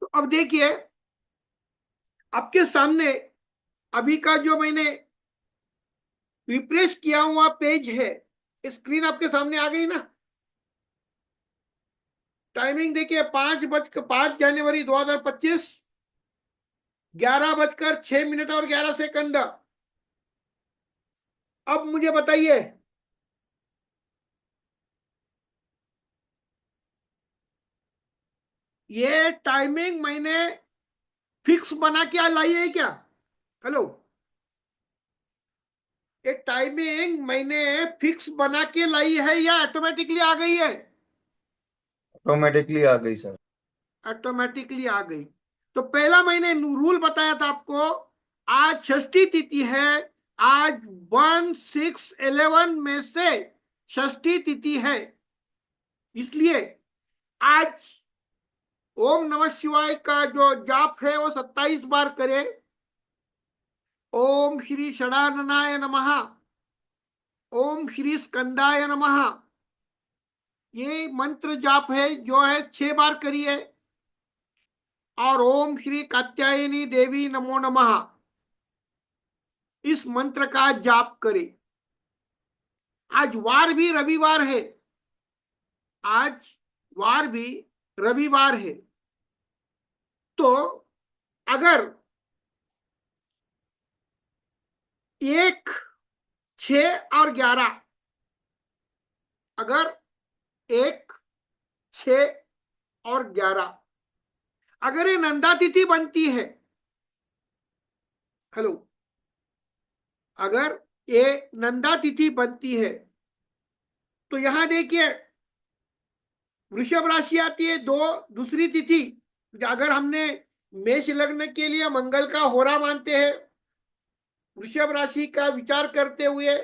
तो अब देखिए आपके सामने अभी का जो मैंने रिफ्रेश किया हुआ पेज है, स्क्रीन आपके सामने आ गई ना। टाइमिंग देखिए, 5 जनवरी 2025, 11:06 और 11 सेकंड। अब मुझे बताइए, ये टाइमिंग मैंने फिक्स बना के लाई है क्या? हेलो, ये टाइमिंग मैंने फिक्स बना के लाई है या ऑटोमेटिकली आ गई है? ऑटोमेटिकली आ गई सर। ऑटोमेटिकली आ गई। तो पहला मैंने रूल बताया था आपको, आज षष्ठी तिथि है। आज 1 6 11 में से षष्ठी तिथि है, इसलिए आज ओम नमः शिवाय का जो जाप है वो 27 बार करें। ओम श्री षडाननाय नमः, ओम श्री स्कंदाय नमः, ये मंत्र जाप है जो है 6 बार करिए। और ओम श्री कात्यायनी देवी नमो नमः, इस मंत्र का जाप करें। आज वार भी रविवार है, आज वार भी रविवार है। तो अगर 1 6 और 11, अगर 1 6 और 11 अगर ये नंदा तिथि बनती है, हेलो, अगर ये नंदा तिथि बनती है, तो यहां देखिए वृषभ राशि आती है दो, दूसरी तिथि। अगर हमने मेष लग्न के लिए मंगल का होरा मानते हैं, वृषभ राशि का विचार करते हुए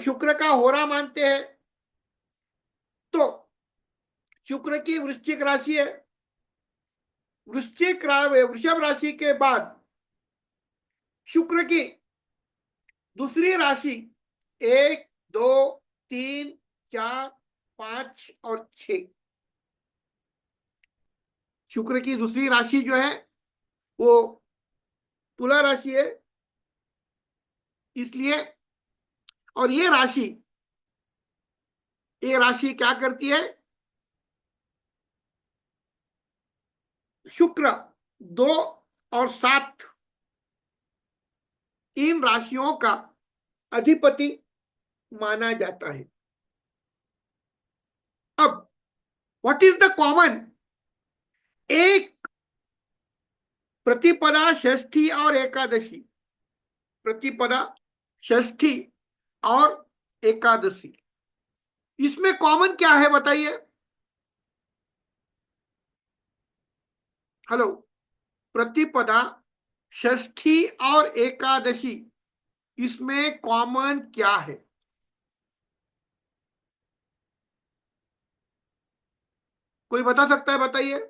शुक्र का होरा मानते हैं, तो शुक्र की वृश्चिक राशि है। वृषभ राशि के बाद शुक्र की दूसरी राशि 1 2 3 4 5 और 6, शुक्र की दूसरी राशि जो है वो तुला राशि है। इसलिए, और ये राशि क्या करती है? शुक्र 2 और 7 इन राशियों का अधिपति माना जाता है। अब व्हाट इज द कॉमन? एक प्रतिपदा, षष्ठी और एकादशी, प्रतिपदा, षष्ठी और एकादशी, इसमें कॉमन क्या है बताइए? हेलो, प्रतिपदा, षष्ठी और एकादशी, इसमें कॉमन क्या है? कोई बता सकता है? बताइए।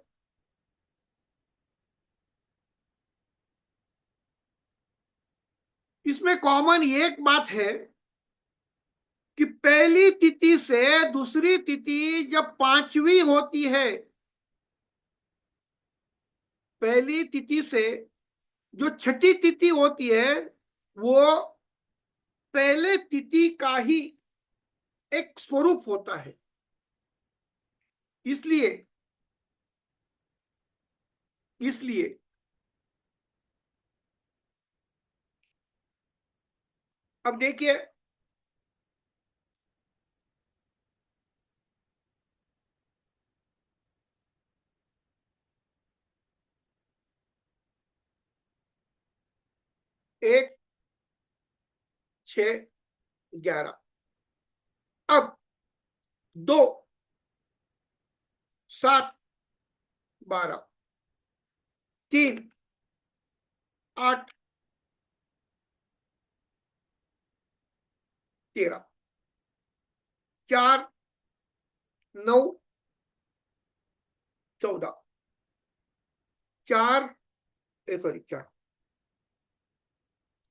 इसमें कॉमन एक बात है कि पहली तिथि से दूसरी तिथि जब पांचवी होती है, पहली तिथि से जो छठी तिथि होती है, वो पहले तिथि का ही एक स्वरूप होता है। इसलिए इसलिए अब देखिए, एक, 6, 11, अब 2, 7, 12, 3, 8, 13, 4, 9, 14, 4, सॉरी, 4,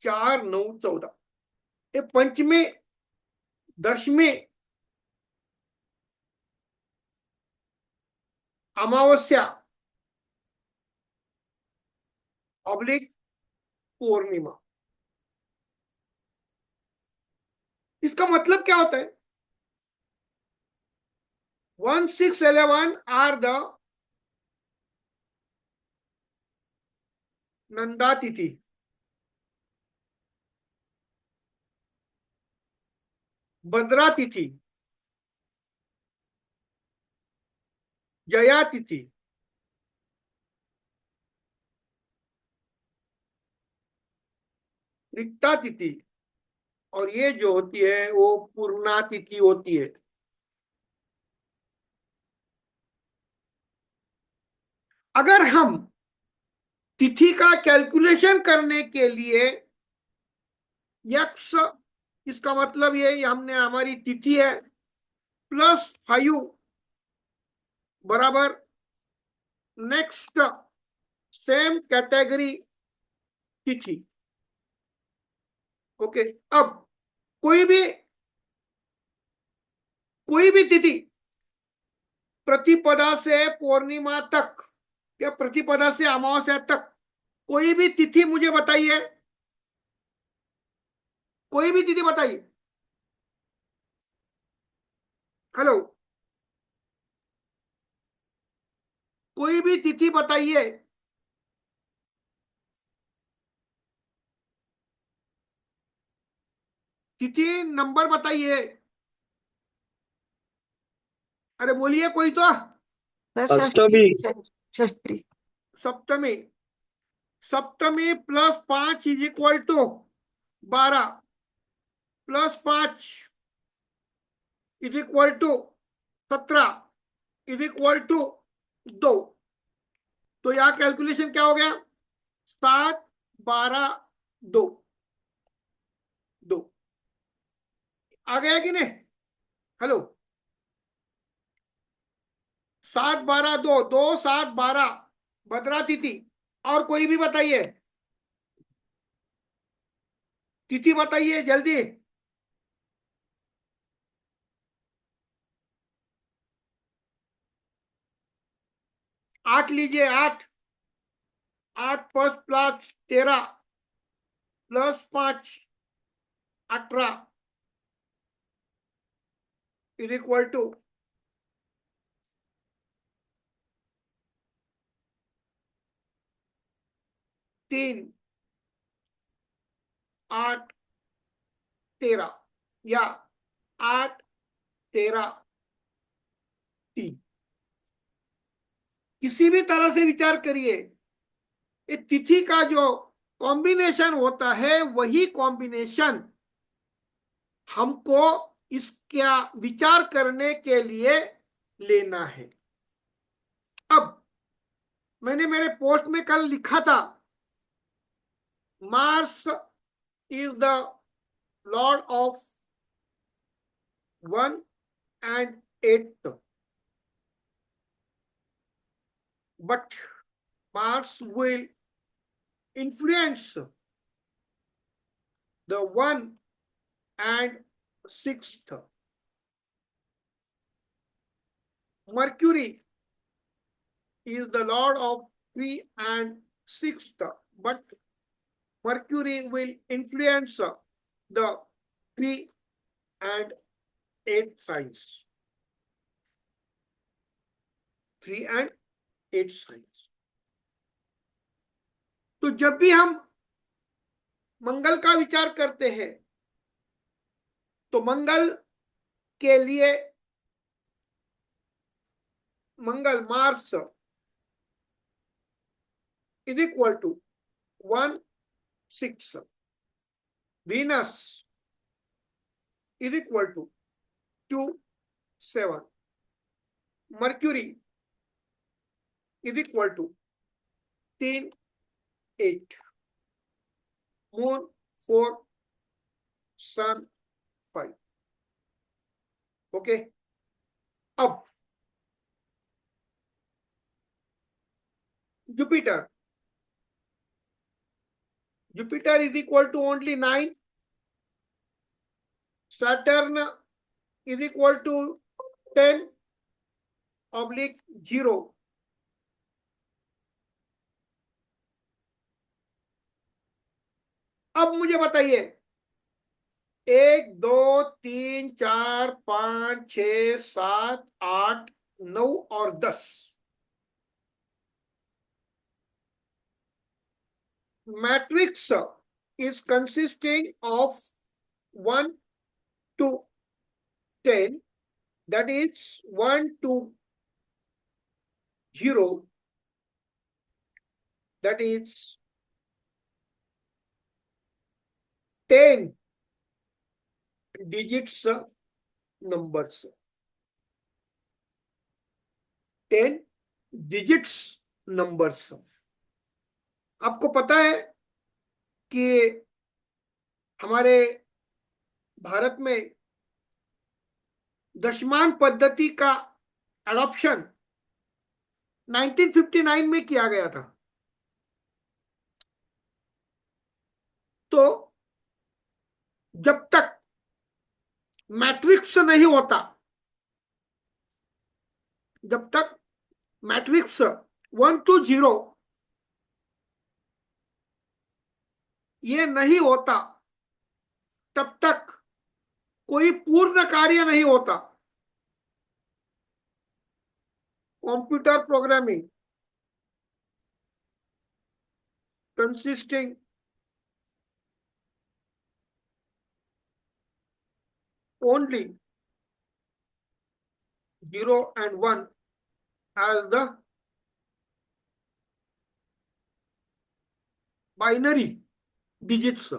4, 9, 14, ये पंचमी, दशमी, अमावस्या, ऑब्लिक पूर्णिमा। इसका मतलब क्या होता है? 1, 6, 11 आर द नंदा तिथि, भद्रा तिथि, जया तिथि, रिक्ता तिथि, और ये जो होती है वो पूर्णा तिथि होती है। अगर हम तिथि का कैलकुलेशन करने के लिए यक्स, इसका मतलब ये हमने हमारी तिथि है +5 बराबर नेक्स्ट सेम कैटेगरी तिथि। ओके, अब कोई भी तिथि प्रतिपदा से पूर्णिमा तक या प्रतिपदा से अमावस्या तक, कोई भी तिथि मुझे बताइए, कोई भी तिथि बताइए। हेलो, कोई भी तिथि बताइए। तिथि नंबर बताइए। अरे बोलिए कोई तो। षष्ठी, अष्टमी। षष्ठी। सप्तमी, सप्तमी +5 = 12, +5 = 17 = 2। तो यहां कैलकुलेशन क्या हो गया? 7, 12, 2, 2 आ गया कि नहीं? हेलो, 7, 12, 2, 2, 7, 12 भद्रा तिथि। और कोई भी बताइए, तिथि बताइए जल्दी। 8 लीजिए, 8, 8 +13 +5 18 = 3, 8, 13 या 8, 13, 3, किसी भी तरह से विचार करिए। ये तिथि का जो कॉम्बिनेशन होता है, वही कॉम्बिनेशन हमको इसका विचार करने के लिए लेना है। अब मैंने मेरे पोस्ट में कल लिखा था, Mars is the Lord of 1 and 8, but Mars will influence the 1 and 6. Mercury is the lord of 3 and 6, but Mercury will influence the 3 and 8 signs. 3 and 8 signs. तो जब भी हम मंगल का विचार करते हैं तो मंगल के लिए Mangal Mars is equal to 1, 6, Venus is equal to 2, 7, Mercury is equal to 3, 8, Moon 4, Sun 5. Okay, अब Jupiter is equal to only 9, Saturn is equal to 10/0. अब मुझे बताइए, 1, 2, 3, 4, 5, 6, 7, 8, 9 और 10 matrix is consisting of 1 to 10, that is 1 to 0, that is 10 digits numbers. 10 digits numbers. आपको पता है कि हमारे भारत में दशमान पद्धति का एडॉप्शन 1959 में किया गया था। तो जब तक मैट्रिक्स नहीं होता, जब तक मैट्रिक्स 1 to 0 ये नहीं होता, तब तक कोई पूर्ण कार्य नहीं होता। Computer programming consisting only 0 and 1 as the binary digits.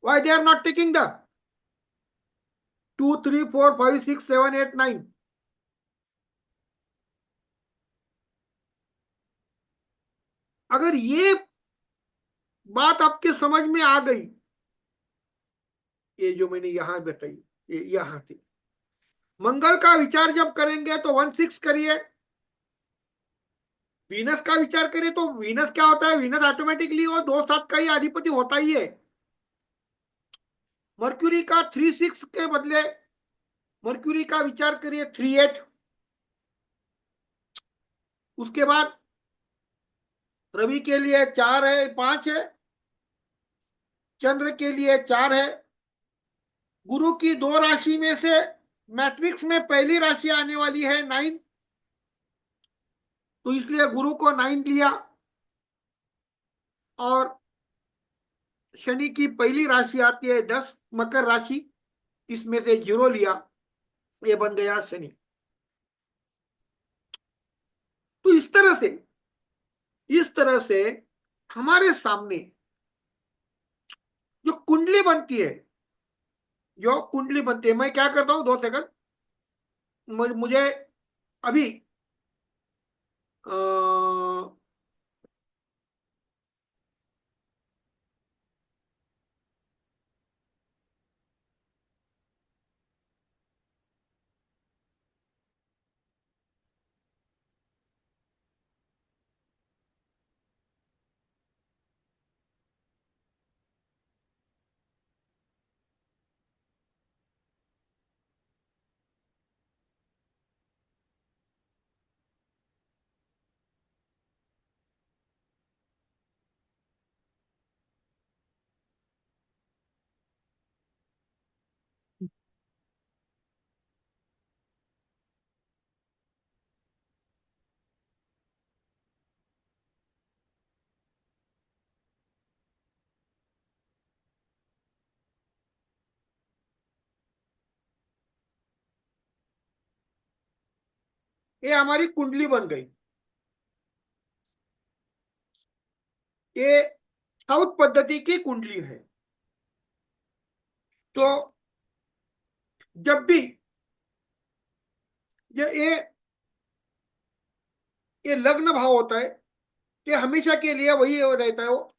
Why they are not taking the 2, 3, 4, 5, 6, 7, 8, 9? अगर ये बात आपके समझ में आ गई, ये जो मैंने यहां बताई, ये यहां थी, मंगल का विचार जब करेंगे तो 1, 6 करिए। वीनस का विचार करें तो वीनस क्या होता है, वीनस ऑटोमेटिकली वो 2, 7 का ही अधिपति होता ही है। मर्क्यूरी का 3, 6 के बदले मर्क्यूरी का विचार करिए 3, 8। उसके बाद रवि के लिए 4 है, 5 है, चंद्र के लिए 4 है। गुरु की 2 राशि में से मैट्रिक्स में पहली राशि आने वाली है 9, तो इसलिए गुरु को 9 लिया। और शनि की पहली राशि आती है 10, मकर राशि, इसमें से 0 लिया, ये बन गया शनि। तो इस तरह से हमारे सामने जो कुंडली बनती है, मैं क्या करता हूं, 2 सेकंड, मुझे अभी ये हमारी कुंडली बन गई। ये साउथ पद्धति की कुंडली है। तो जब भी ये लग्न भाव होता है, ये हमेशा के लिए वही रहता है वो।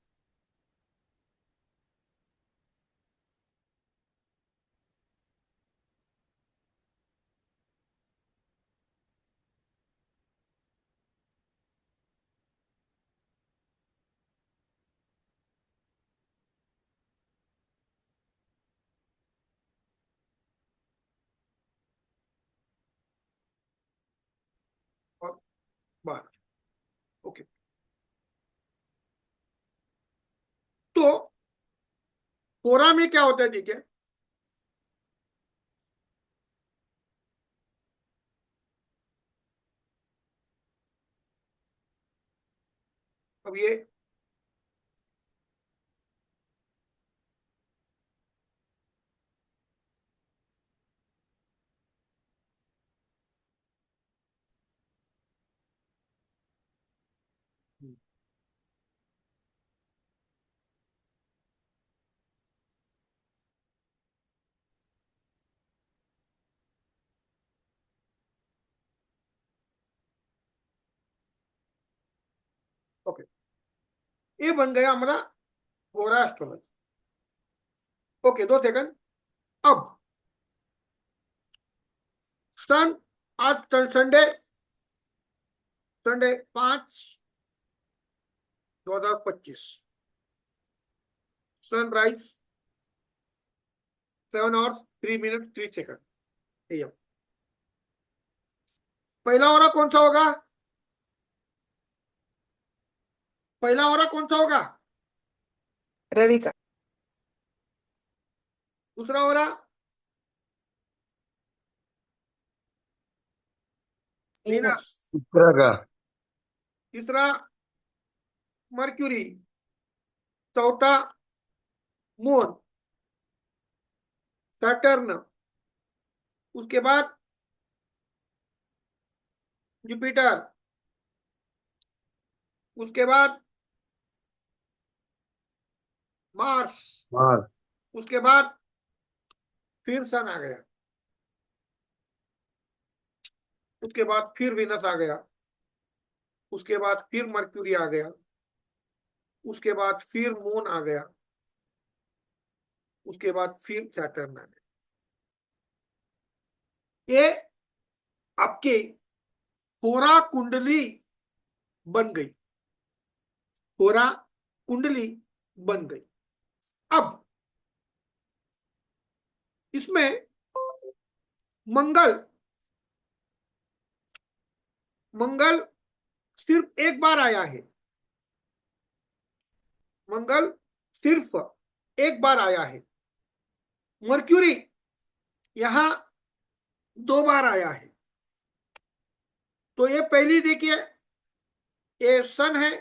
और 12। ओके। तो कोरा में क्या होता है, ठीक है। अब ये ओके, ये बन गया हमारा कोरा एस्ट्रोलॉजी। Okay, 2 second. अब सन, आज Sunday, Sunday 5/2025, sunrise 7 hours 3 minutes 3 seconds। पहला ओरा कौन सा होगा? पहला ओरा कौन सा होगा? रवि का। दूसरा ओरा वीनस। शुक्र का। तीसरा मर्क्यूरी। चौथा मून, सैटर्न। उसके बाद जुपिटर। उसके बाद मार्स। मार्स। उसके बाद फिर सन आ गया। उसके बाद फिर वीनस आ गया। उसके बाद फिर मर्क्यूरी आ गया। उसके बाद फिर मून आ गया। उसके बाद फिर सैटर्न आ गया। ये आपकी होरा कुंडली बन गई। होरा कुंडली बन गई। अब इसमें मंगल, मंगल सिर्फ एक बार आया है। मंगल सिर्फ एक बार आया है। मर्क्यूरी यहां 2 बार आया है। तो ये पहली देखिए, ये सन है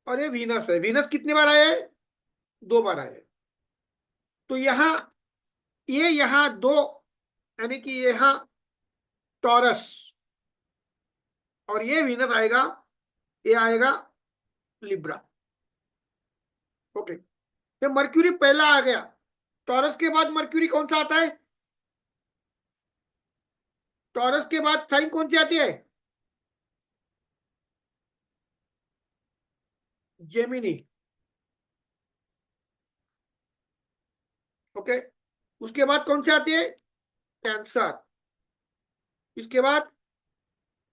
और ये वीनस है। वीनस कितनी बार आया है? 2 बार आया है। तो यहां 2, यानी कि यहां टॉरस, और ये वीनस आएगा, ये आएगा लिब्रा। ओके, तो मर्क्यूरी पहला आ गया। टॉरस के बाद मर्क्यूरी कौन सा आता है? टॉरस के बाद साइन कौन सी आती है? जेमिनी। ओके, उसके बाद कौन सी आती है? कैंसर। इसके बाद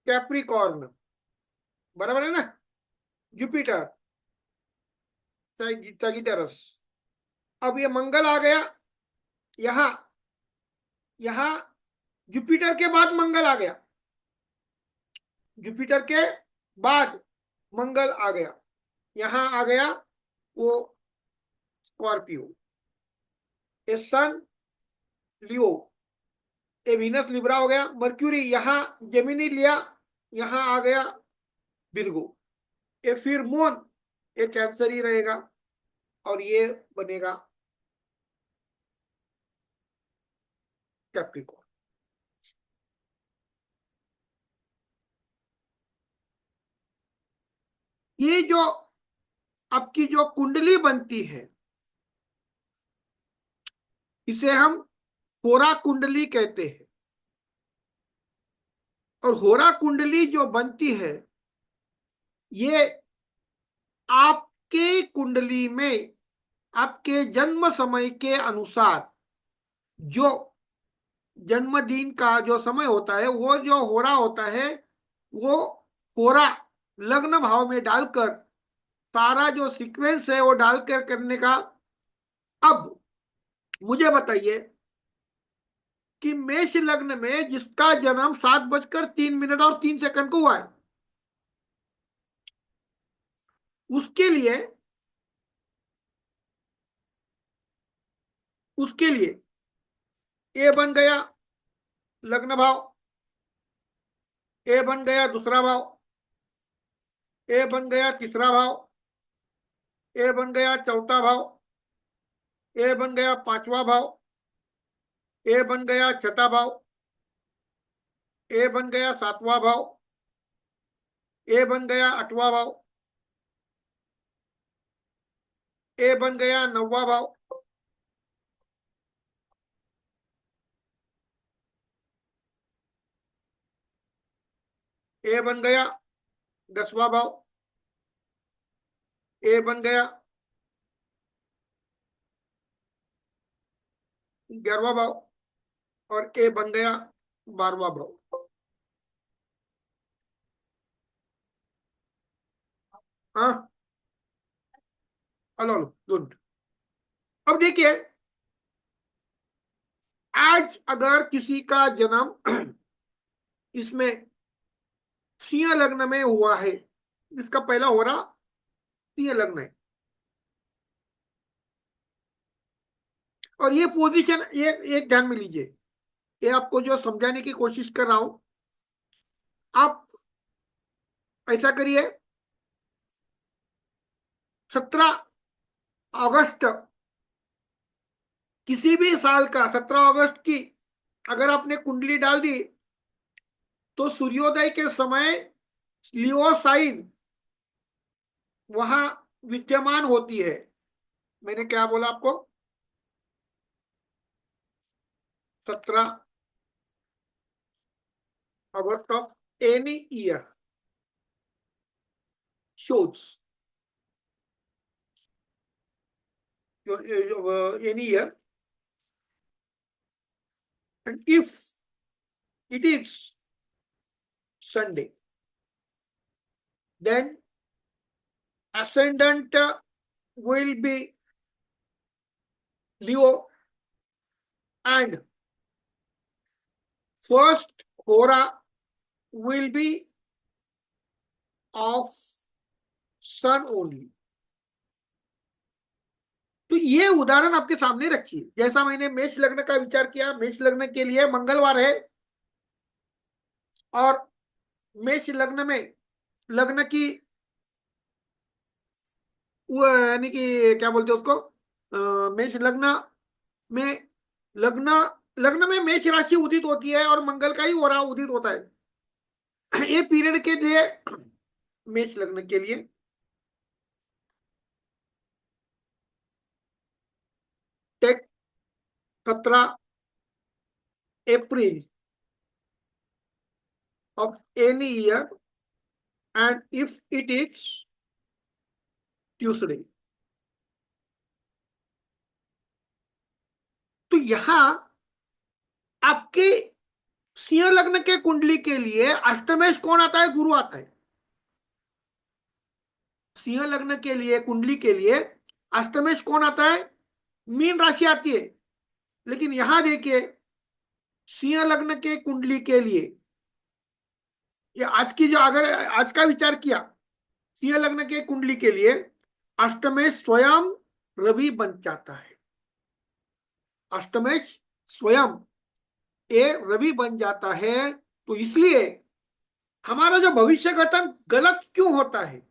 कैप्रिकॉर्न, बराबर है ना? जुपिटर, सैजिटरस। अब ये मंगल आ गया यहां, यहां जुपिटर के बाद मंगल आ गया, जुपिटर के बाद मंगल आ गया, यहां आ गया वो स्कॉर्पियो, ये सन लियो, ये वीनस लिब्रा हो गया। मर्क्यूरी यहां जेमिनी लिया, यहां आ गया विर्गो। ये फिर मून, ये कैंसर ही रहेगा, और ये बनेगा कैप्रिकॉर्न। ये जो आपकी जो कुंडली बनती है, इसे हम होरा कुंडली कहते हैं। और होरा कुंडली जो बनती है, ये आपके कुंडली में आपके जन्म समय के अनुसार जो जन्मदिन का जो समय होता है, वो जो होरा होता है, वो होरा लग्न भाव में डालकर सारा जो सीक्वेंस है वो डालकर करने का। अब मुझे बताइए कि मेष लग्न में जिसका जन्म 7:03 और 3 सेकंड को हुआ है, उसके लिए उसके लिए ए बन गया लग्न भाव, ए बन गया दूसरा भाव, ए बन गया तीसरा भाव, ए बन गया चौथा भाव, ए बन गया पांचवा भाव, ए बन गया छठा भाव, ए बन गया सातवां भाव, ए बन गया आठवां भाव, ए बन गया नौवां भाव, ए बन गया 10वां भाव, ए बन गया 11वां भाव, और ए बन गया 12वां भाव। हाँ, हेलो, गुड। अब देखिए, आज अगर किसी का जन्म इसमें सिंह लग्न में हुआ है, इसका पहला हो रहा सिंह लग्न है, और ये पोजीशन ये एक ध्यान में लीजिए, ये आपको जो समझाने की कोशिश कर रहा हूं, आप ऐसा करिए, 17 अगस्त किसी भी साल का 17 अगस्त की अगर आपने कुंडली डाल दी, तो सूर्योदय के समय लियो साइन वहां विद्यमान होती है। मैंने क्या बोला आपको? 17 अगस्त of any year shows any year, and if it is Sunday, then ascendant will be Leo, and first hora will be of sun only। तो ये उदाहरण आपके सामने रखिए, जैसा मैंने मेष लग्न का विचार किया, मेष लग्न के लिए मंगलवार है, और मेष लग्न में लग्न की वो यानी कि क्या बोलते हैं उसको, मेष लग्न में लग्न लग्न में मेष राशि उदित होती है, और मंगल का ही हो रहा उदित होता है। ये पीरियड के लिए मेष लग्न के लिए take 17 April of any year and if it is Tuesday. तो यहां आपके सिंह लग्न के कुंडली के लिए अष्टमेश कौन आता है? गुरु आता है। सिंह लग्न के लिए कुंडली के लिए अष्टमेश कौन आता है? मीन राशि आती है। लेकिन यहां देखिए, सिंह लग्न के कुंडली के लिए ये आज की जो, अगर आज का विचार किया, सिंह लग्न के कुंडली के लिए अष्टमेश स्वयं रवि बन जाता है। अष्टमेश स्वयं ये रवि बन जाता है। तो इसलिए हमारा जो भविष्य कथन गलत क्यों होता है?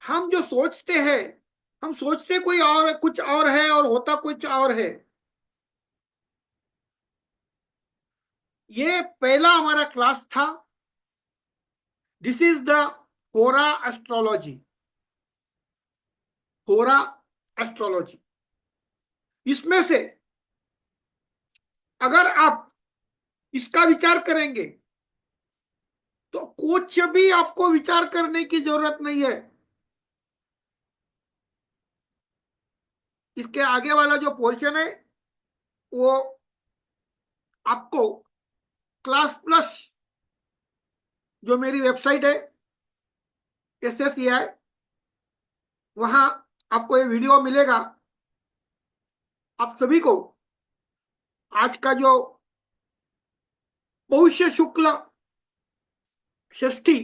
हम जो सोचते हैं, हम सोचते कोई और, कुछ और है और होता कुछ और है। ये पहला हमारा क्लास था। दिस इज द होरा एस्ट्रोलॉजी। होरा एस्ट्रोलॉजी, इसमें से अगर आप इसका विचार करेंगे तो कुछ भी आपको विचार करने की जरूरत नहीं है। इसके आगे वाला जो पोर्शन है वो आपको क्लास प्लस, जो मेरी वेबसाइट है SSEI, वहां आपको ये वीडियो मिलेगा। आप सभी को आज का जो पौष शुक्ल षष्ठी,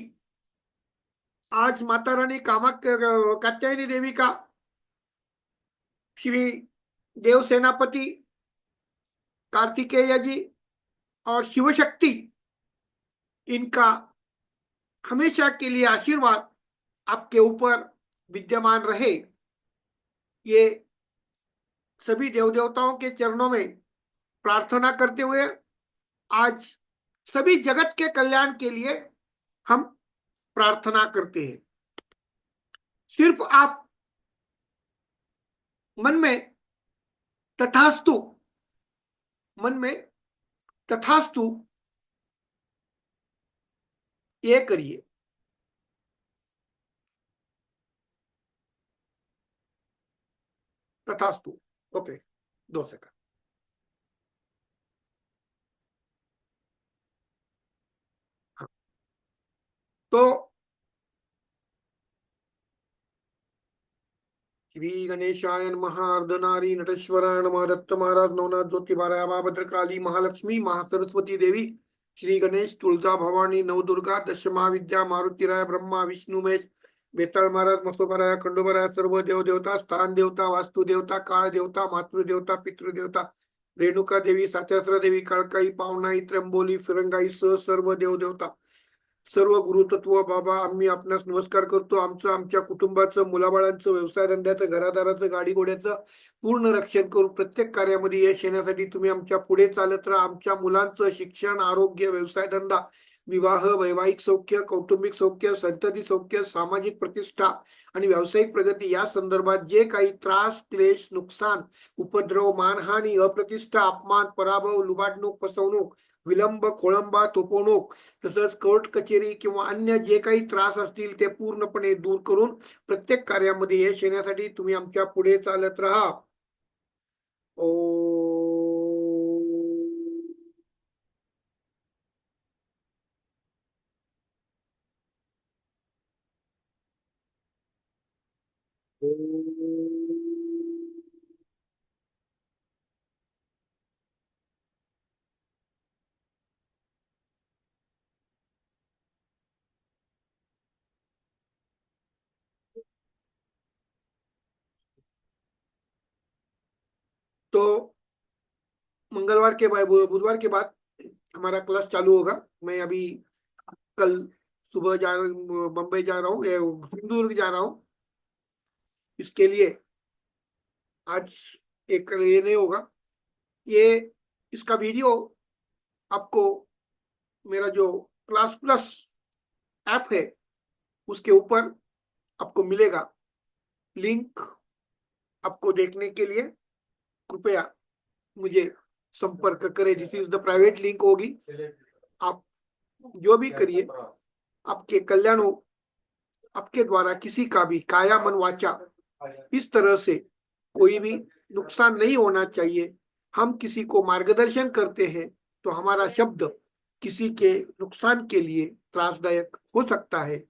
आज माता रानी कात्यायनी देवी का, श्री देव सेनापति कार्तिकेय जी और शिव शक्ति, इनका हमेशा के लिए आशीर्वाद आपके ऊपर विद्यमान रहे। ये सभी देव देवताओं के चरणों में प्रार्थना करते हुए आज सभी जगत के कल्याण के लिए हम प्रार्थना करते हैं। सिर्फ आप मन में तथास्तु, मन में तथास्तु ये करिए। तथास्तु। Okay, 2 second. हाँ। तो श्री गणेशाय नमः। अर्धनारी नटेश्वराय नमः। दत्त महाराज, नवनाथ, ज्योतिबाराय, भद्रकाली, महालक्ष्मी, महासरस्वती देवी, श्री गणेश, तुलजा भवानी, नवदुर्गा, दश महाविद्या, मारुतिराय, ब्रह्मा, विष्णु महेश, बेताल महाराज, मसोबराय, खंडोबराय, सर्व देव देवता, स्थान देवता, वास्तु देवता, काळ देवता, मातृदेवता, पितृदेवता, रेणुका देवी, सात्यासरा देवी, काळकाई, पावनाई, त्र्यंबोली, फिरंगाई सह सर्व देव देवता, सर्व गुरुतत्व बाबा, आम्ही आपणास नमस्कार करतो। आमचं, आमच्या कुटुंबाचं, मुलाबाळांचं, व्यवसाय धंद्याचं, घरादाराचं, गाडी घोड्याचं पूर्ण रक्षण करून प्रत्येक कार्यामध्ये यश येण्यासाठी तुम्ही आमच्या पुढे चालत राहा। आमच्या मुलांचं शिक्षण, आरोग्य, व्यवसाय धंदा, विवाह, वैवाहिक सौख्य, कौटुंबिक सौख्य, संतती सौख्य, सामाजिक प्रतिष्ठा आणि व्यावसायिक प्रगती या संदर्भात जे काही त्रास, क्लेश, नुकसान, उपद्रव, मानहानी, अप्रतिष्ठा, अपमान, पराभव, लुबाडणूक, फसवणूक, विलंब, खोळंबा, थोपवणूक, तसंच कोर्ट कचेरी किंवा अन्य जे काही त्रास असतील ते पूर्णपणे दूर करून प्रत्येक कार्यामध्ये यश येण्यासाठी तुम्ही आमच्या पुढे चालत राहा। ओ तो मंगलवार के बाद, बुधवार के बाद हमारा क्लास चालू होगा। मैं अभी कल सुबह बम्बई जा रहा हूँ, सिंधुदुर्ग जा रहा हूँ। इसके लिए आज एक ये नहीं होगा। ये इसका वीडियो आपको मेरा जो क्लास प्लस ऐप है उसके ऊपर आपको मिलेगा। लिंक आपको देखने के लिए कृपया मुझे संपर्क करें। This is the private link होगी। आप जो भी करिए आपके कल्याण हो। आपके द्वारा किसी का भी काया मन वाचा इस तरह से कोई भी नुकसान नहीं होना चाहिए। हम किसी को मार्गदर्शन करते हैं तो हमारा शब्द किसी के नुकसान के लिए त्रासदायक हो सकता है।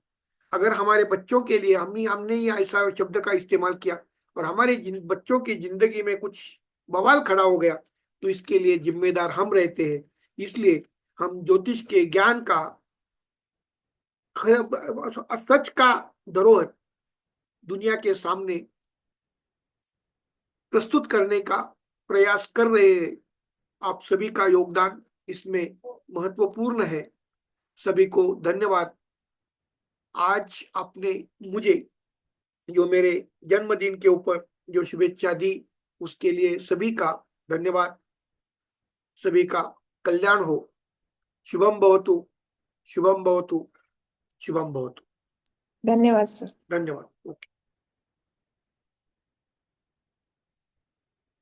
अगर हमारे बच्चों के लिए हमने ही ऐसा शब्द का इस्तेमाल किया और हमारे बच्चों की जिंदगी में कुछ बवाल खड़ा हो गया तो इसके लिए जिम्मेदार हम रहते हैं। इसलिए हम ज्योतिष के ज्ञान का, सच का धरोहर दुनिया के सामने प्रस्तुत करने का प्रयास कर रहे हैं। आप सभी का योगदान इसमें महत्वपूर्ण है। सभी को धन्यवाद। आज आपने मुझे जो मेरे जन्मदिन के ऊपर जो शुभेच्छा दी उसके लिए सभी का धन्यवाद। सभी का कल्याण हो। शुभम भवतु, शुभम भवतु, शुभम भवतु। धन्यवाद सर। धन्यवाद। ओके।